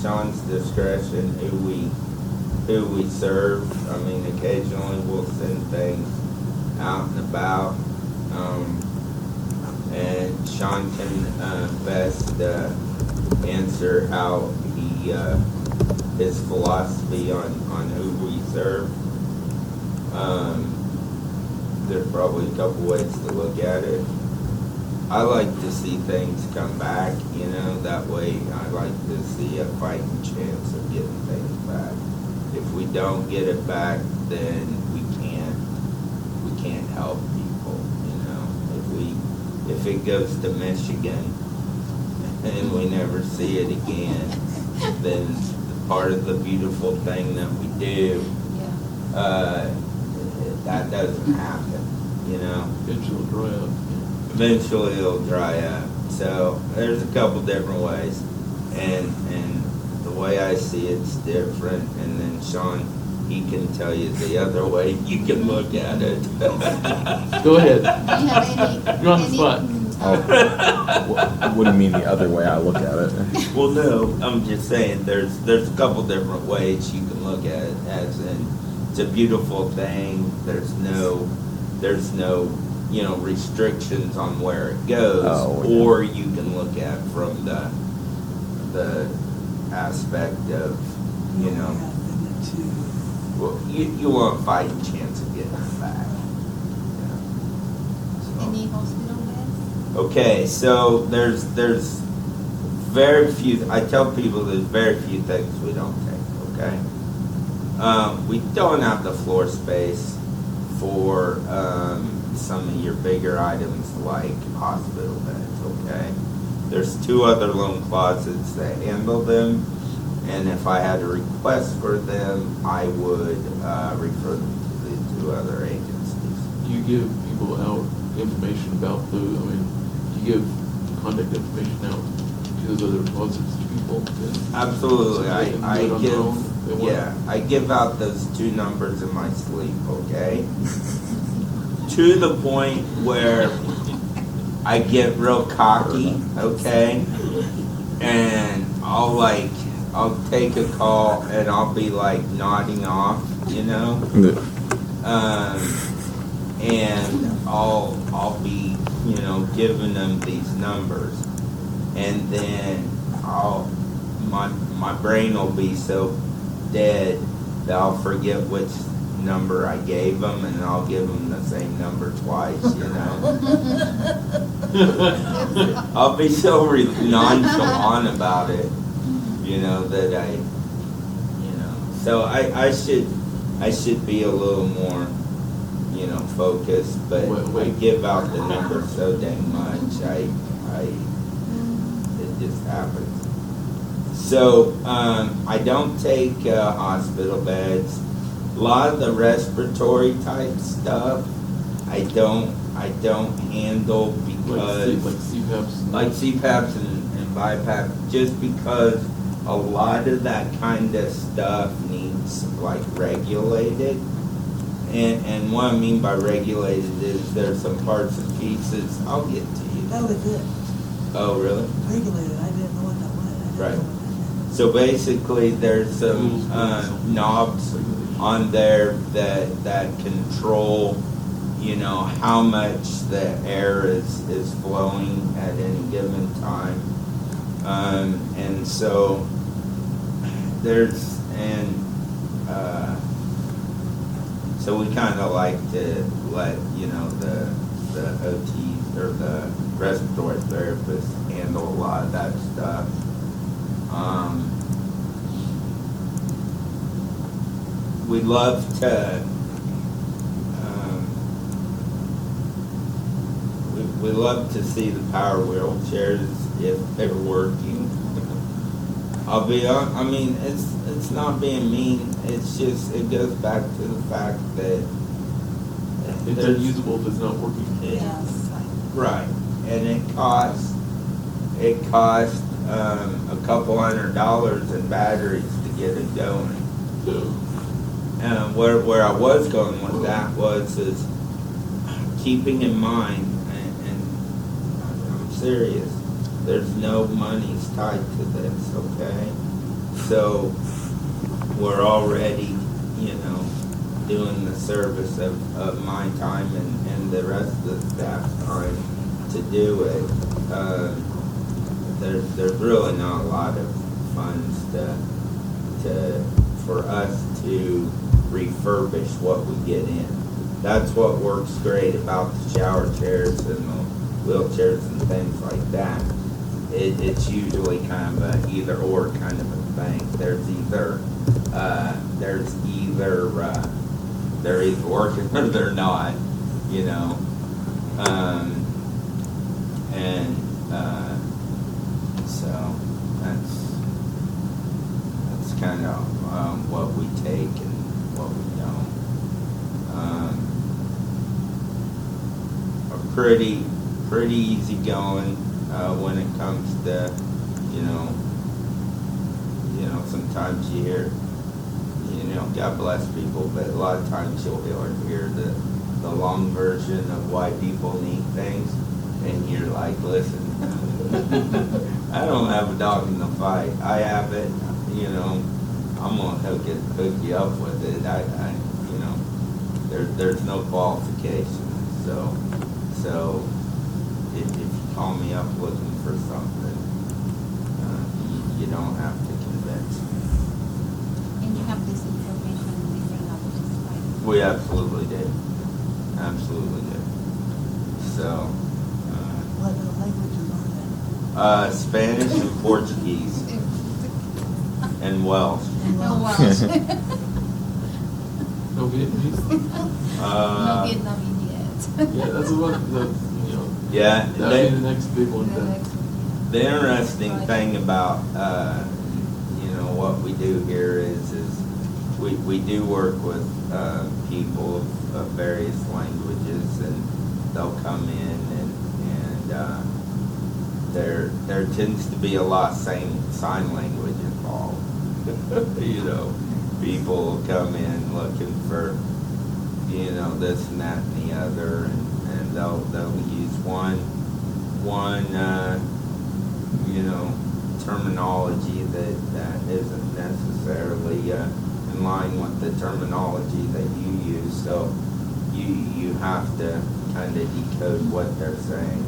[SPEAKER 6] Sean's discretion who we serve. I mean, occasionally we'll send things out and about, and Sean can best answer how his philosophy on who we serve. There's probably a couple ways to look at it. I like to see things come back, that way I like to see a fighting chance of getting things back. If we don't get it back, then we can't help people, If it goes to Michigan and we never see it again, then part of the beautiful thing that we do, that doesn't happen,
[SPEAKER 1] Eventually dry up.
[SPEAKER 6] Eventually it'll dry up. So there's a couple different ways, and the way I see it's different. And then Sean, he can tell you the other way you can look at it.
[SPEAKER 1] Go ahead.
[SPEAKER 3] Do you have any?
[SPEAKER 1] You're on the spot.
[SPEAKER 5] What do you mean the other way I look at it?
[SPEAKER 6] Well, no, I'm just saying there's a couple different ways you can look at it. As in, it's a beautiful thing. There's no restrictions on where it goes.
[SPEAKER 5] Oh, yeah.
[SPEAKER 6] Or you can look at from the aspect of well, you want a fighting chance of getting it back.
[SPEAKER 3] Any hospital beds?
[SPEAKER 6] Okay, so there's very few. I tell people there's very few things we don't take. Okay, we don't have the floor space for some of your bigger items like hospital beds. Okay, there's 2 other loan closets that handle them, and if I had a request for them, I would refer them to the 2 other agencies.
[SPEAKER 1] Do you give people out information about do you give contact information out to those other closets to people?
[SPEAKER 6] Absolutely,
[SPEAKER 1] So they can do it on their own if they want?
[SPEAKER 6] I give out those 2 numbers in my sleep, okay? To the point where I get real cocky, okay? And I'll take a call and I'll be like nodding off, and I'll be, giving them these numbers, and then my brain will be so dead that I'll forget which number I gave them, and I'll give them the same number twice, you know? I'll be so nonchalant about it, you know, that so I should be a little more, you know, focused, but I give out the number so dang much, it just happens. So, I don't take hospital beds. A lot of the respiratory type stuff, I don't handle because
[SPEAKER 1] Like CPAPs.
[SPEAKER 6] CPAPs and BiPAP, just because a lot of that kind of stuff needs like regulated. And what I mean by regulated is there's some parts and pieces. I'll get to you.
[SPEAKER 4] That was it.
[SPEAKER 6] Oh, really?
[SPEAKER 4] Regulated, I didn't know what that was. I didn't
[SPEAKER 6] Right.
[SPEAKER 4] know what that meant.
[SPEAKER 6] So basically, there's some knobs on there that control, you know, how much the air is flowing at any given time. And so so we kind of like to let, you know, the OTs or the respiratory therapists handle a lot of that stuff. We'd love to, we love to see the power wheelchairs if they're working. I mean, it's not being mean, it's just, it goes back to the fact that
[SPEAKER 1] It's unusable if it's not working.
[SPEAKER 4] Yes.
[SPEAKER 6] Right, and it costs a couple $100 in batteries to get it going.
[SPEAKER 1] So,
[SPEAKER 6] And where I was going with that is keeping in mind, and I'm serious, there's no monies tied to this, okay? So we're already, you know, doing the service of my time and the rest of the staff's time to do it. There's really not a lot of funds for us to refurbish what we get in. That's what works great about the shower chairs and the wheelchairs and things like that. It's usually kind of a either or kind of a thing. They're either working or they're not, you know. So that's kind of what we take and what we don't. Are pretty easy going when it comes to, you know, sometimes you hear, you know, God bless people, but a lot of times you'll hear the long version of why people need things, and you're like, listen, I don't have a dog in the fight. I have it, you know, I'm gonna hook you up with it. You know, there's no qualification. So if you call me up looking for something, you don't have to convince me.
[SPEAKER 3] And you have this information in different languages, right?
[SPEAKER 6] We absolutely do. Absolutely do. So,
[SPEAKER 4] What languages are they?
[SPEAKER 6] Spanish and Portuguese and Welsh.
[SPEAKER 3] No Welsh.
[SPEAKER 1] no Vietnamese.
[SPEAKER 3] No Vietnamese yet.
[SPEAKER 1] Yeah, that's the one, you know,
[SPEAKER 6] Yeah,
[SPEAKER 1] that'll be the next big one
[SPEAKER 3] The
[SPEAKER 1] then.
[SPEAKER 3] next one.
[SPEAKER 6] the interesting thing about, you know, what we do here is we do work with people of various languages, and they'll come in and there tends to be a lot of sign language involved. You know, people come in looking for, you know, this and that and the other, and they'll use one you know, terminology that isn't necessarily in line with the terminology that you use. So you have to kind of decode what they're saying.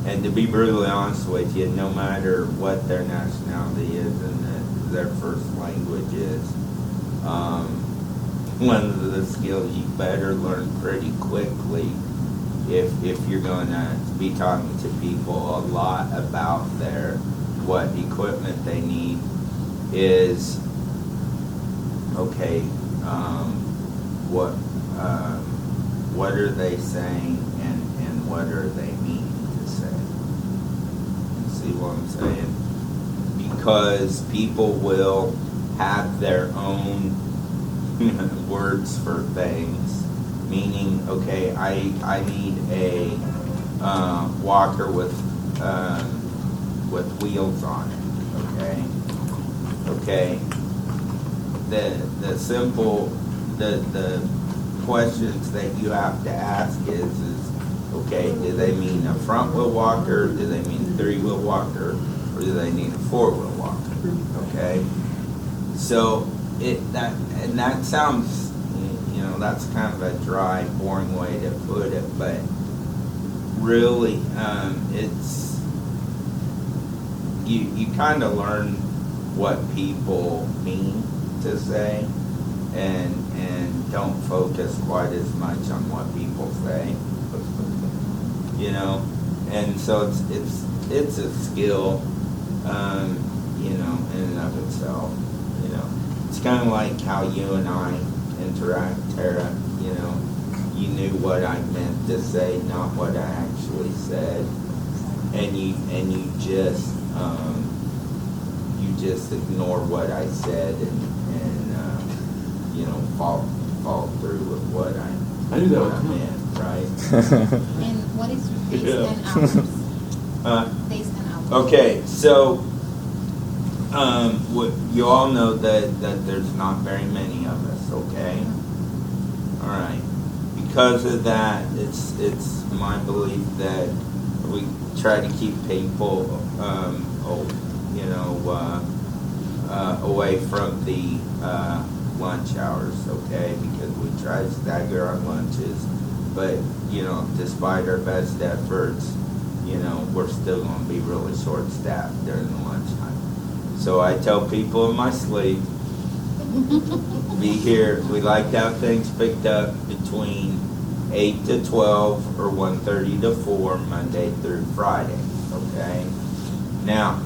[SPEAKER 6] And to be brutally honest with you, no matter what their nationality is and their first language is, one of the skills you better learn pretty quickly if you're gonna be talking to people a lot about what equipment they need is, okay, what are they saying and what are they meaning to say? See what I'm saying? Because people will have their own words for things, meaning, okay, I need a walker with wheels on it, okay? Okay, the simple, the questions that you have to ask is, okay, do they mean a front wheel walker, do they mean a 3-wheel walker, or do they need a 4-wheel walker, okay? So, that sounds, that's kind of a dry, boring way to put it, but really, it's, you kind of learn what people mean to say, and don't focus quite as much on what people say, and so it's a skill, in and of itself, It's kind of like how you and I interact, Tara, you knew what I meant to say, not what I actually said, and you just ignore what I said and fall through with what
[SPEAKER 1] I knew that
[SPEAKER 6] what
[SPEAKER 1] was
[SPEAKER 6] I
[SPEAKER 1] coming.
[SPEAKER 6] meant, right?
[SPEAKER 3] And what is days
[SPEAKER 1] Yeah.
[SPEAKER 3] and hours? Days and hours.
[SPEAKER 6] Okay, so you all know that there's not very many of us, okay? All right. Because of that, it's my belief that we try to keep people, away from the lunch hours, okay? Because we try to stagger our lunches, but despite our best efforts, we're still going to be really short-staffed during the lunchtime. So I tell people in my sleep, be here. We like to have things picked up between 8 to 12 or 1:30 to 4, Monday through Friday, okay? Now,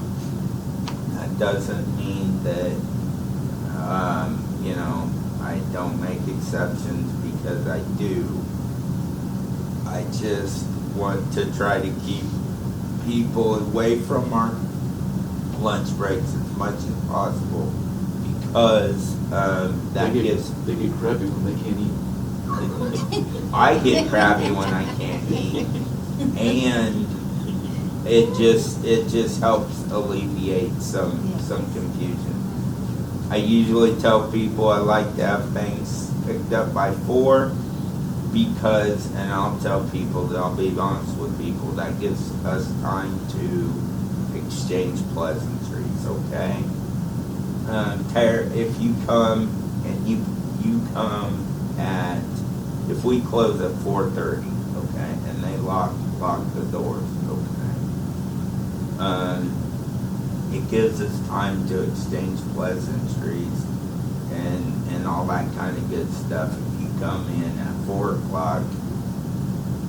[SPEAKER 6] that doesn't mean that, I don't make exceptions, because I do. I just want to try to keep people away from our lunch breaks as much as possible, because that gives.
[SPEAKER 1] They get crappy when they can't eat.
[SPEAKER 6] I get crabby when I can't eat, and it just helps alleviate some confusion. I usually tell people I like to have things picked up by 4, because, and I'll tell people that I'll be honest with people, that gives us time to exchange pleasantries, okay? Tara, if you come and you come at, if we close at 4:30, okay, and they lock the doors, okay, it gives us time to exchange pleasantries and all that kind of good stuff. If you come in at 4 o'clock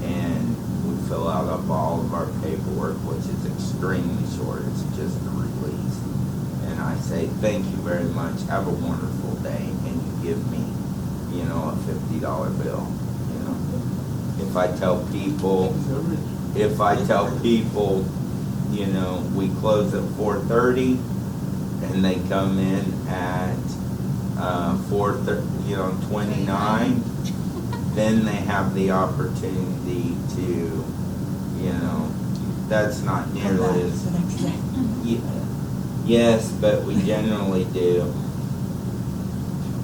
[SPEAKER 6] and we fill out up all of our paperwork, which is extremely short, it's just a release, and I say thank you very much, have a wonderful day, and you give me a $50 bill. If I tell people, we close at 4:30 and they come in at 4:29, then they have the opportunity to, that's not nearly as.
[SPEAKER 4] The next day.
[SPEAKER 6] Yes, but we generally do.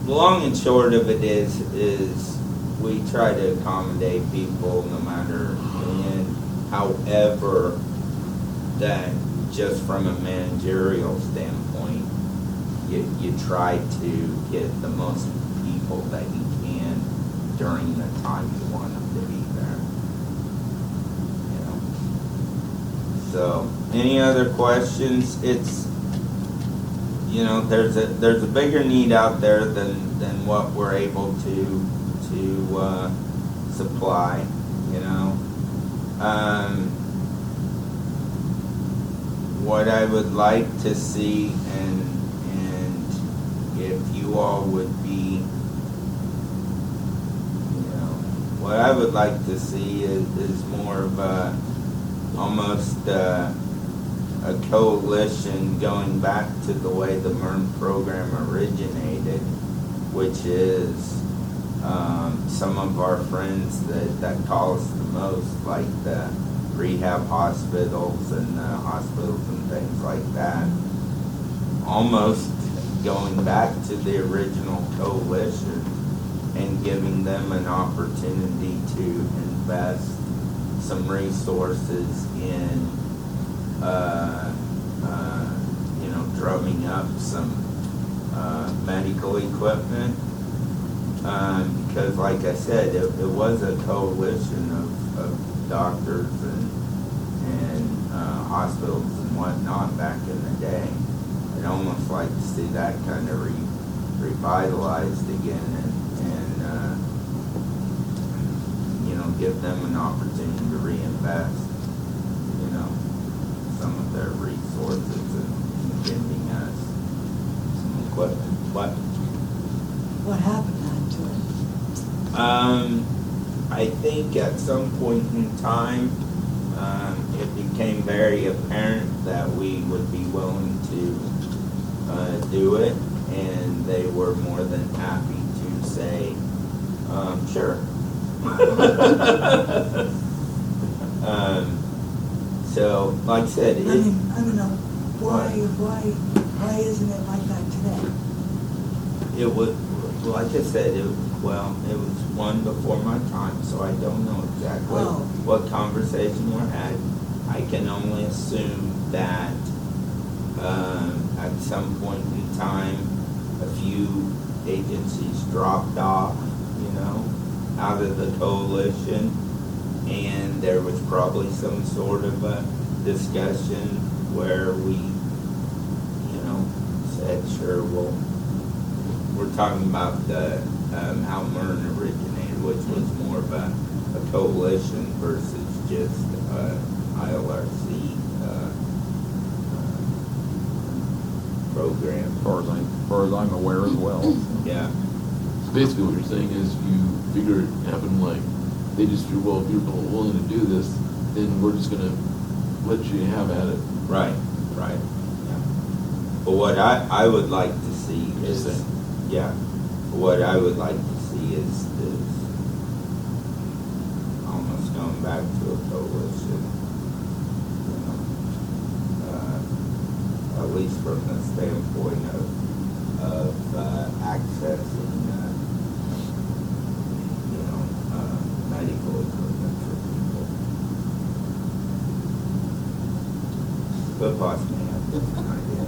[SPEAKER 6] The long and short of it is we try to accommodate people no matter when. However, that just from a managerial standpoint, you try to get the most people that you can during the time you want them to be there. So, any other questions? you know, there's a bigger need out there than what we're able to supply, you know. What I would like to see, and if you all would be, you know, what I would like to see is more of a, almost a coalition going back to the way the MERN program originated, which is some of our friends that call us the most, like the rehab hospitals and hospitals and things like that, almost going back to the original coalition and giving them an opportunity to invest some resources in you know, drumming up some medical equipment, because like I said, it was a coalition of doctors and hospitals and whatnot back in the day. I'd almost like to see that kind of revitalized again, and you know, give them an opportunity to reinvest, you know, some of their resources in giving us some equipment.
[SPEAKER 4] What happened to it?
[SPEAKER 6] I think at some point in time, it became very apparent that we would be willing to do it, and they were more than happy to say, sure. So, like I said,
[SPEAKER 4] I don't know, why isn't it like that today?
[SPEAKER 6] it was, like I said, it was one before my time, so I don't know exactly what conversation were had. I can only assume that at some point in time, a few agencies dropped off, you know, out of the coalition, and there was probably some sort of a discussion where we, you know, said, sure, we're talking about the how MERN originated, which was more of a coalition versus just ILRC program.
[SPEAKER 5] As far as I'm aware as well.
[SPEAKER 6] Yeah.
[SPEAKER 1] So basically what you're saying is you figure it happened like, they just feel, well, if you're willing to do this, then we're just gonna let you have at it.
[SPEAKER 6] Right. Yeah. But what I would like to see is, yeah, what I would like to see is almost going back to a coalition, you know, at least from the standpoint of accessing, you know, medical equipment for people. But boss man, that's an idea.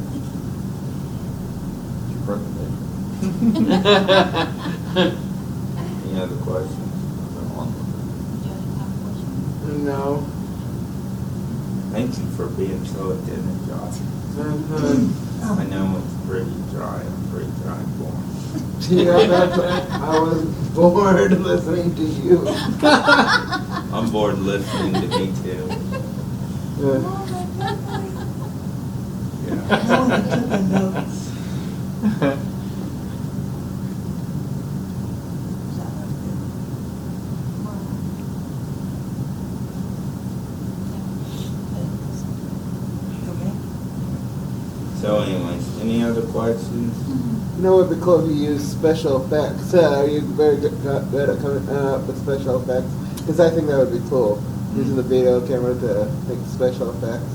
[SPEAKER 6] Any other questions?
[SPEAKER 2] No.
[SPEAKER 6] Thank you for being so attentive, Josh.
[SPEAKER 2] Mhm.
[SPEAKER 6] I know it's pretty dry, I'm pretty dry born.
[SPEAKER 2] Yeah, that's, I was bored listening to you.
[SPEAKER 6] I'm bored listening to me too.
[SPEAKER 2] Yeah.
[SPEAKER 6] Yeah.
[SPEAKER 4] No one took the notes. Okay.
[SPEAKER 6] So anyways, any other questions?
[SPEAKER 2] You know, it would be cool if you use special effects. You're very good at coming up with special effects. Because I think that would be cool. Using the video camera to make special effects.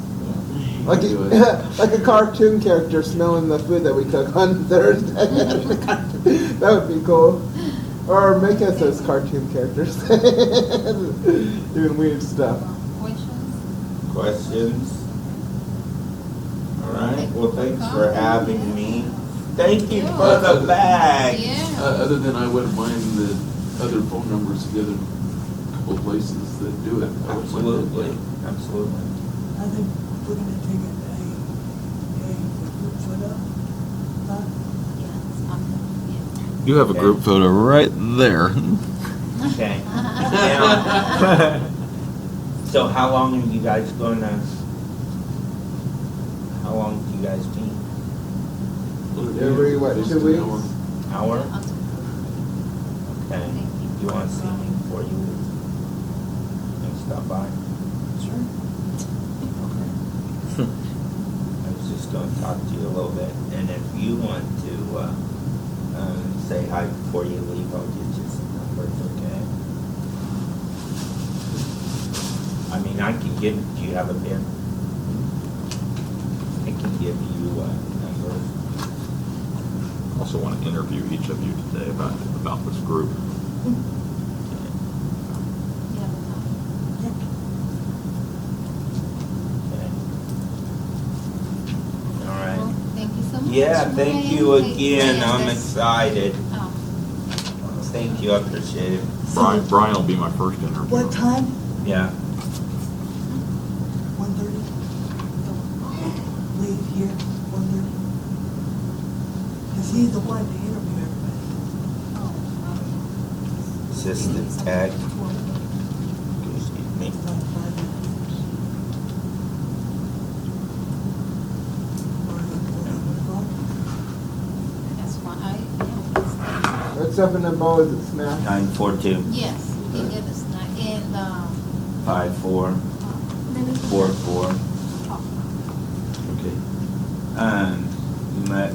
[SPEAKER 2] Like
[SPEAKER 1] Do it.
[SPEAKER 2] like a cartoon character smelling the food that we cook on Thursday. That would be cool. Or make us as cartoon characters. Doing weird stuff.
[SPEAKER 3] Questions?
[SPEAKER 6] Questions? All right, well, thanks for having me. Thank you for the bag.
[SPEAKER 3] Yeah.
[SPEAKER 1] Other than I wouldn't mind the other phone numbers to the other couple places that do it. I wouldn't mind that.
[SPEAKER 6] Absolutely, absolutely.
[SPEAKER 4] I think we're gonna take a group photo.
[SPEAKER 5] You have a group photo right there.
[SPEAKER 6] Okay. Now, so how long are you guys gonna, how long do you guys meet?
[SPEAKER 2] Every, what, 2
[SPEAKER 1] Just an
[SPEAKER 2] weeks?
[SPEAKER 1] hour.
[SPEAKER 6] Hour?
[SPEAKER 3] I'll do
[SPEAKER 6] Okay. You wanna see me before you leave? And stop by?
[SPEAKER 3] Sure.
[SPEAKER 6] Okay. I was just gonna talk to you a little bit, and if you want to, say hi before you leave, I'll get you some numbers, okay? I mean, I can give, do you have a pen? I can give you, numbers.
[SPEAKER 5] I also want to interview each of you today about this group.
[SPEAKER 3] Yeah,
[SPEAKER 6] Okay. All right.
[SPEAKER 3] well, thank you so much.
[SPEAKER 6] Yeah, thank you
[SPEAKER 3] Ryan.
[SPEAKER 6] again.
[SPEAKER 3] Yeah,
[SPEAKER 6] I'm
[SPEAKER 3] that's-
[SPEAKER 6] excited.
[SPEAKER 3] Oh,
[SPEAKER 6] Thank you, I appreciate it.
[SPEAKER 5] Brian will be my first interview.
[SPEAKER 4] What time?
[SPEAKER 6] Yeah.
[SPEAKER 4] 1:30? Leave here, 1:30? Because he's the one to interview everybody.
[SPEAKER 3] oh,
[SPEAKER 6] Assistant tag. Excuse me.
[SPEAKER 4] It's on 5 minutes. Or 11 o'clock.
[SPEAKER 3] that's fine. Yeah.
[SPEAKER 2] What's up in the bowl? Is it smashed?
[SPEAKER 6] 942
[SPEAKER 3] Yes, we can get a snack and,
[SPEAKER 6] 54 44.
[SPEAKER 3] oh,
[SPEAKER 1] Okay.
[SPEAKER 6] You met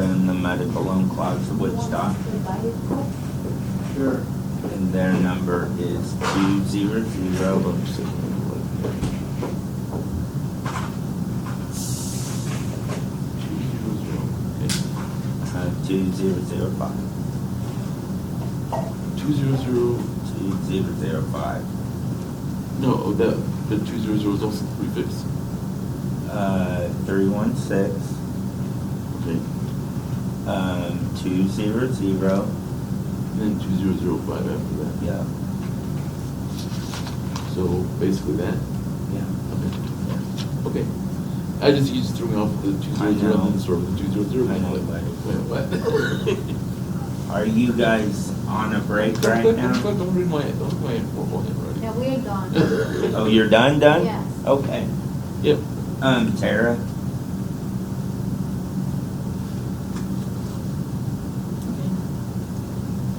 [SPEAKER 6] in the Muddy Balloon Clouds of Wichita,
[SPEAKER 2] Sure.
[SPEAKER 6] and their number is 2005.
[SPEAKER 1] 200.
[SPEAKER 6] 2005.
[SPEAKER 1] No, the 200 is also the prefix.
[SPEAKER 6] 316
[SPEAKER 1] Okay.
[SPEAKER 6] 200.
[SPEAKER 1] And then 2005 after that.
[SPEAKER 6] Yeah.
[SPEAKER 1] So basically that.
[SPEAKER 6] Yeah.
[SPEAKER 1] Okay. I just you just threw me off with the 200
[SPEAKER 6] I know.
[SPEAKER 1] and then sort of the 200.
[SPEAKER 6] I know,
[SPEAKER 1] Like,
[SPEAKER 6] buddy.
[SPEAKER 1] wait, what?
[SPEAKER 6] Are you guys on a break right now?
[SPEAKER 1] Don't read my football handwriting.
[SPEAKER 3] yeah, we're done.
[SPEAKER 6] Oh, you're done?
[SPEAKER 3] Yes.
[SPEAKER 6] Okay.
[SPEAKER 1] Yep.
[SPEAKER 6] Tara?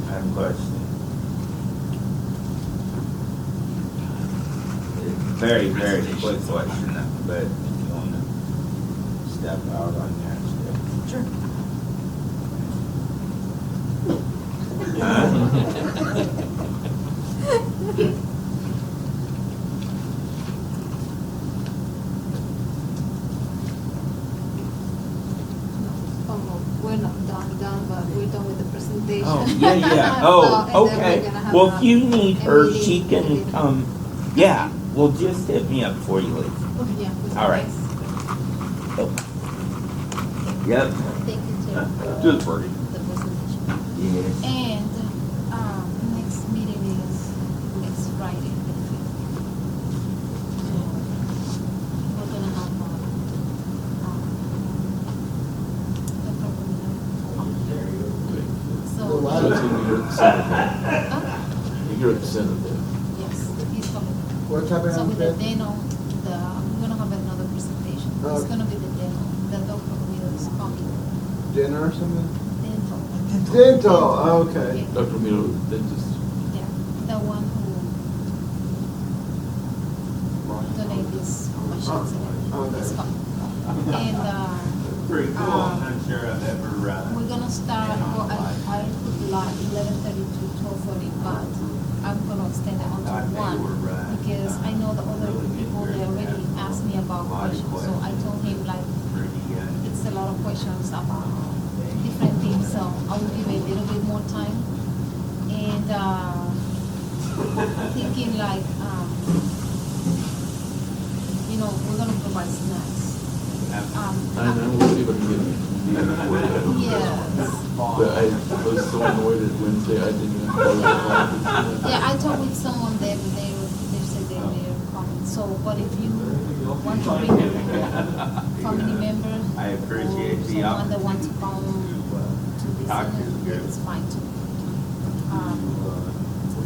[SPEAKER 6] I have a question. Very, very quick question, but if you want to step out on that step.
[SPEAKER 3] Sure.
[SPEAKER 6] Huh?
[SPEAKER 3] Oh, we're not done, but we're done with the presentation.
[SPEAKER 6] Oh, yeah.
[SPEAKER 3] So,
[SPEAKER 6] Oh,
[SPEAKER 3] and then we're
[SPEAKER 6] okay.
[SPEAKER 3] gonna have
[SPEAKER 6] Well,
[SPEAKER 3] a-
[SPEAKER 6] if you need
[SPEAKER 3] a
[SPEAKER 6] her,
[SPEAKER 3] meeting
[SPEAKER 6] she can
[SPEAKER 3] with-
[SPEAKER 6] come. Yeah, well, just hit me up before you leave.
[SPEAKER 3] Yeah. with
[SPEAKER 6] All right.
[SPEAKER 3] this.
[SPEAKER 6] Yep.
[SPEAKER 3] Thank you, Chair, for
[SPEAKER 5] Just Bertie.
[SPEAKER 3] the presentation.
[SPEAKER 6] Yes.
[SPEAKER 3] And, next meeting is next Friday, the 5th. We're gonna have, the program.
[SPEAKER 1] Okay.
[SPEAKER 3] So.
[SPEAKER 2] The
[SPEAKER 1] So it's gonna be here at the Senate.
[SPEAKER 3] Huh?
[SPEAKER 1] You're here at the Senate then.
[SPEAKER 3] Yes, he's coming.
[SPEAKER 2] What's happening
[SPEAKER 3] So
[SPEAKER 2] on
[SPEAKER 3] with
[SPEAKER 2] the
[SPEAKER 3] the demo, we're gonna have another presentation. It's
[SPEAKER 2] Okay.
[SPEAKER 3] gonna be the demo, the Dr. Romero is coming.
[SPEAKER 2] dinner or something?
[SPEAKER 3] Dental.
[SPEAKER 2] Dental, okay.
[SPEAKER 1] Dr. Milo, dentist.
[SPEAKER 3] Yeah, the one who donate these machines and everything is coming. And,
[SPEAKER 6] Pretty cool.
[SPEAKER 3] Um,
[SPEAKER 6] I'm not sure I've ever,
[SPEAKER 3] we're gonna start, well, I put like 11:30 to 12:40, but I'm gonna extend it until
[SPEAKER 6] Thought they
[SPEAKER 3] 1,
[SPEAKER 6] were,
[SPEAKER 3] because I know the other people, they already asked me about questions, so I told him like, it's a lot of questions about different things, so I will give it a little bit more time. And, thinking like, we're gonna provide snacks.
[SPEAKER 1] I know, we'll see if I can get it before that.
[SPEAKER 3] Yes.
[SPEAKER 1] But I was so annoyed at Wednesday, I didn't even follow the
[SPEAKER 3] Yeah, I talked with someone there, but they said they were coming. So, but if you want to bring family members,
[SPEAKER 6] I appreciate
[SPEAKER 3] or
[SPEAKER 6] the
[SPEAKER 3] someone that wants to come to this
[SPEAKER 6] talk to the
[SPEAKER 3] and
[SPEAKER 6] group.
[SPEAKER 3] it's fine too.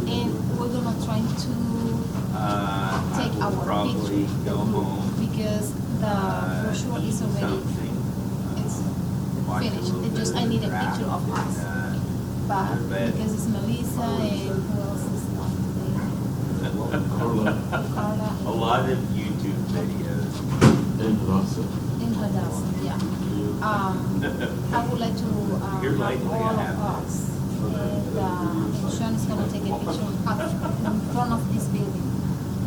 [SPEAKER 3] And we're gonna try to
[SPEAKER 6] I
[SPEAKER 3] take
[SPEAKER 6] will
[SPEAKER 3] our
[SPEAKER 6] probably
[SPEAKER 3] picture
[SPEAKER 6] go home.
[SPEAKER 3] because the brochure is already
[SPEAKER 6] Something.
[SPEAKER 3] it's
[SPEAKER 6] Watch a
[SPEAKER 3] finished.
[SPEAKER 6] little
[SPEAKER 3] It just
[SPEAKER 6] bit
[SPEAKER 3] I
[SPEAKER 6] of
[SPEAKER 3] need
[SPEAKER 6] the
[SPEAKER 3] a picture of
[SPEAKER 6] draft
[SPEAKER 3] us.
[SPEAKER 6] and,
[SPEAKER 3] But
[SPEAKER 6] bed.
[SPEAKER 3] because it's Melissa and who else is not today? Carla.
[SPEAKER 6] A lot of YouTube videos.
[SPEAKER 1] And Rasa.
[SPEAKER 3] In Hadassah, yeah. I would like to
[SPEAKER 6] You're
[SPEAKER 3] have
[SPEAKER 6] likely to
[SPEAKER 3] all of
[SPEAKER 6] have
[SPEAKER 3] us. And Sean is gonna take a picture in front of this building.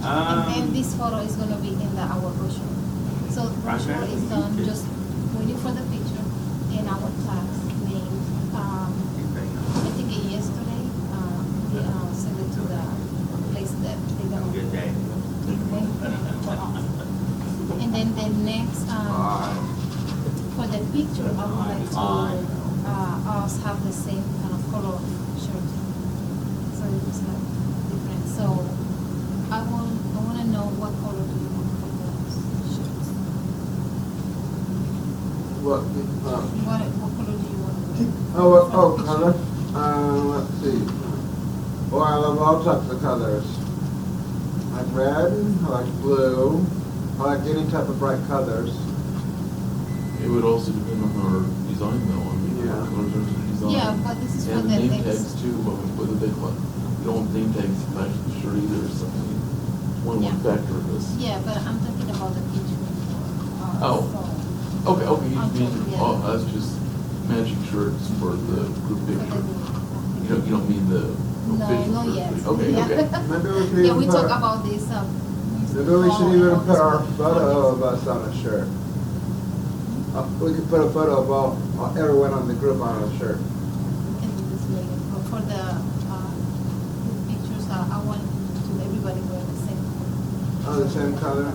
[SPEAKER 3] And then this photo is gonna be in our brochure. So the brochure is done, just waiting for the picture in our class name. I think yesterday, we sent it to the place that they're
[SPEAKER 6] Have a
[SPEAKER 3] gonna.
[SPEAKER 6] good day.
[SPEAKER 3] For us. And then the next, for the picture, I would like to us have the same kind of color shirt. So it was like different. So I want to know what color do you want for those shirts?
[SPEAKER 2] What,
[SPEAKER 3] What color do you want?
[SPEAKER 2] color? Let's see. Well, I love all types of colors. I like red, I like blue, I like any type of bright colors.
[SPEAKER 1] It would also depend on our design though, I mean,
[SPEAKER 2] Yeah.
[SPEAKER 1] what colors are the design.
[SPEAKER 3] Yeah, but this is for
[SPEAKER 1] And
[SPEAKER 3] the
[SPEAKER 1] name
[SPEAKER 3] next.
[SPEAKER 1] tags too, whether they, you don't want name tags attached to the shirt either, or something. One
[SPEAKER 3] Yeah.
[SPEAKER 1] factor of this.
[SPEAKER 3] Yeah, but I'm talking about the picture.
[SPEAKER 1] Oh.
[SPEAKER 3] So,
[SPEAKER 1] Okay, you
[SPEAKER 3] I'm
[SPEAKER 1] mean,
[SPEAKER 3] talking, yeah.
[SPEAKER 1] us just matching shirts for the group
[SPEAKER 3] for the
[SPEAKER 1] picture?
[SPEAKER 3] group.
[SPEAKER 1] You don't mean the
[SPEAKER 3] No,
[SPEAKER 1] official
[SPEAKER 3] not
[SPEAKER 1] group
[SPEAKER 3] yet.
[SPEAKER 1] picture? Okay,
[SPEAKER 3] Yeah.
[SPEAKER 1] okay.
[SPEAKER 2] Maybe we should
[SPEAKER 3] Yeah,
[SPEAKER 2] even
[SPEAKER 3] we
[SPEAKER 2] put
[SPEAKER 3] talk
[SPEAKER 2] our-
[SPEAKER 3] about this.
[SPEAKER 2] Maybe we should even put our photo of us on a shirt. We could put a photo of all, everyone on the group on a shirt.
[SPEAKER 3] Can do this later. But for the group pictures, I want to everybody wear the same.
[SPEAKER 2] Oh, the same color?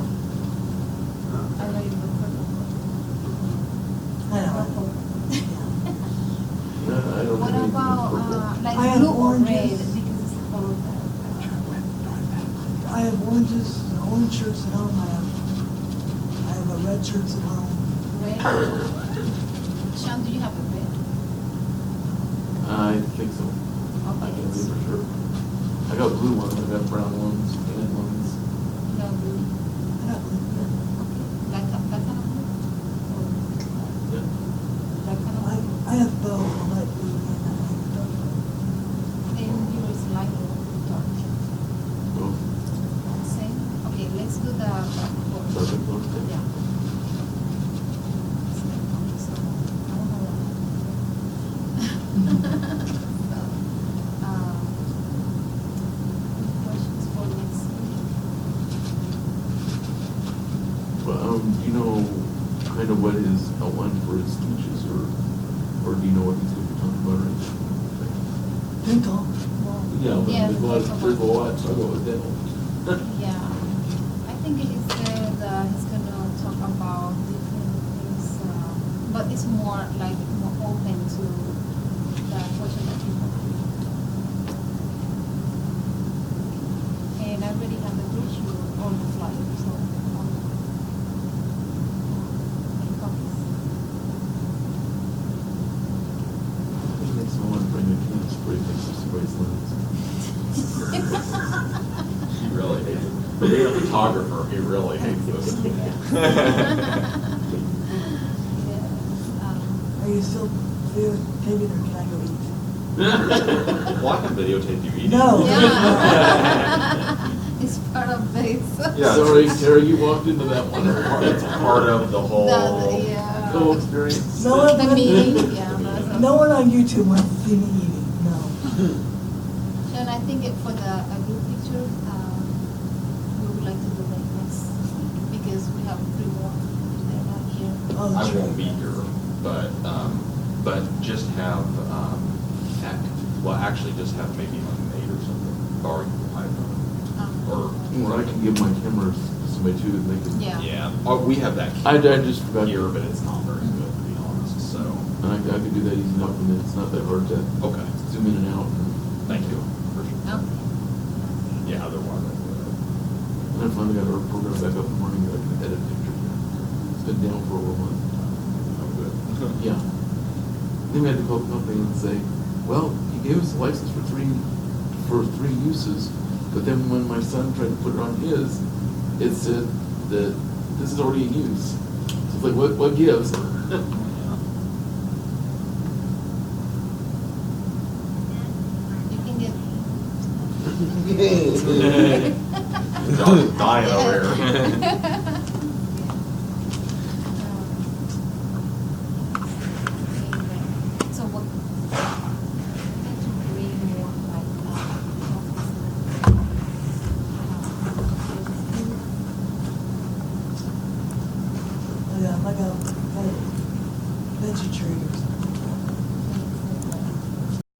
[SPEAKER 3] I know you prefer
[SPEAKER 4] I know.
[SPEAKER 3] purple.
[SPEAKER 1] No, I don't
[SPEAKER 3] What
[SPEAKER 1] think anything
[SPEAKER 3] about
[SPEAKER 1] is purple.
[SPEAKER 3] like
[SPEAKER 4] I have
[SPEAKER 3] blue or
[SPEAKER 4] oranges.
[SPEAKER 3] red because it's the color that.
[SPEAKER 4] I have oranges, orange shirts at home, I have a red shirts at home.
[SPEAKER 3] Red. Sean, do you have a red?
[SPEAKER 1] I think so. I
[SPEAKER 3] Okay,
[SPEAKER 1] can
[SPEAKER 3] it's
[SPEAKER 1] say for sure. I got blue ones, I got brown ones, tan ones.
[SPEAKER 3] no blue.
[SPEAKER 4] I don't know.
[SPEAKER 3] Okay, like that kind of blue. Or
[SPEAKER 1] Yeah.
[SPEAKER 3] that kind of blue.
[SPEAKER 4] I have both, I like blue and I like dark.
[SPEAKER 3] Then yours is light or dark.
[SPEAKER 1] Both.
[SPEAKER 3] Same. Okay, let's do the dark color.
[SPEAKER 1] Perfect color.
[SPEAKER 3] Yeah. Questions for next week?
[SPEAKER 1] But, do you know kind of what his outline for his speeches, or do you know what he's gonna be talking about or anything?
[SPEAKER 4] Dental.
[SPEAKER 1] Yeah, but
[SPEAKER 3] Yeah,
[SPEAKER 1] there's a lot to go with dental.
[SPEAKER 3] Yeah, I think he said he's gonna talk about different things, but it's more like more open to the question that people have. And I already have the brochure on the flyer, so. Make copies.
[SPEAKER 1] Makes me want to bring a can of spray mixer sprays lens.
[SPEAKER 5] He really hates it. Being a photographer, he really hates this.
[SPEAKER 3] Yes,
[SPEAKER 4] Are you still videotaping or can I go eat?
[SPEAKER 5] Well, I can videotape you eating.
[SPEAKER 4] No.
[SPEAKER 3] Yeah. It's part of this.
[SPEAKER 5] Yeah.
[SPEAKER 1] Sorry, Terry, you walked into that one.
[SPEAKER 5] It's part of the whole.
[SPEAKER 3] Yeah.
[SPEAKER 1] The whole experience.
[SPEAKER 4] No one,
[SPEAKER 3] The meeting, yeah. that's
[SPEAKER 4] no one on YouTube wants to see me eating, no.
[SPEAKER 3] And I think for the group picture, we would like to do that next week because we have 3 more. They're not here.
[SPEAKER 4] Oh,
[SPEAKER 5] I
[SPEAKER 4] true.
[SPEAKER 5] won't be here, but just have, actually just have maybe like an 8 or something, borrow your iPhone. Or,
[SPEAKER 1] Or I can give my cameras to somebody too, and they can.
[SPEAKER 3] Yeah.
[SPEAKER 5] We have that
[SPEAKER 1] I
[SPEAKER 5] camera
[SPEAKER 1] just forgot.
[SPEAKER 5] here, but it's not very good, to be honest, so.
[SPEAKER 1] And I could do that easy enough, and it's not that hard to
[SPEAKER 5] Okay,
[SPEAKER 1] zoom in and out.
[SPEAKER 5] thank you. Appreciate it.
[SPEAKER 3] Okay.
[SPEAKER 5] Yeah, otherwise I would.
[SPEAKER 1] And I finally got our program back up and running, that I can edit pictures. It's been down for over a month.
[SPEAKER 5] Oh, good.
[SPEAKER 1] Yeah. then we had to call the company and say, well, he gave us a license for three uses, but then when my son tried to put it on his, it said that this is already in use. So it's like, what gives?
[SPEAKER 3] You can get.
[SPEAKER 7] John's dying over here.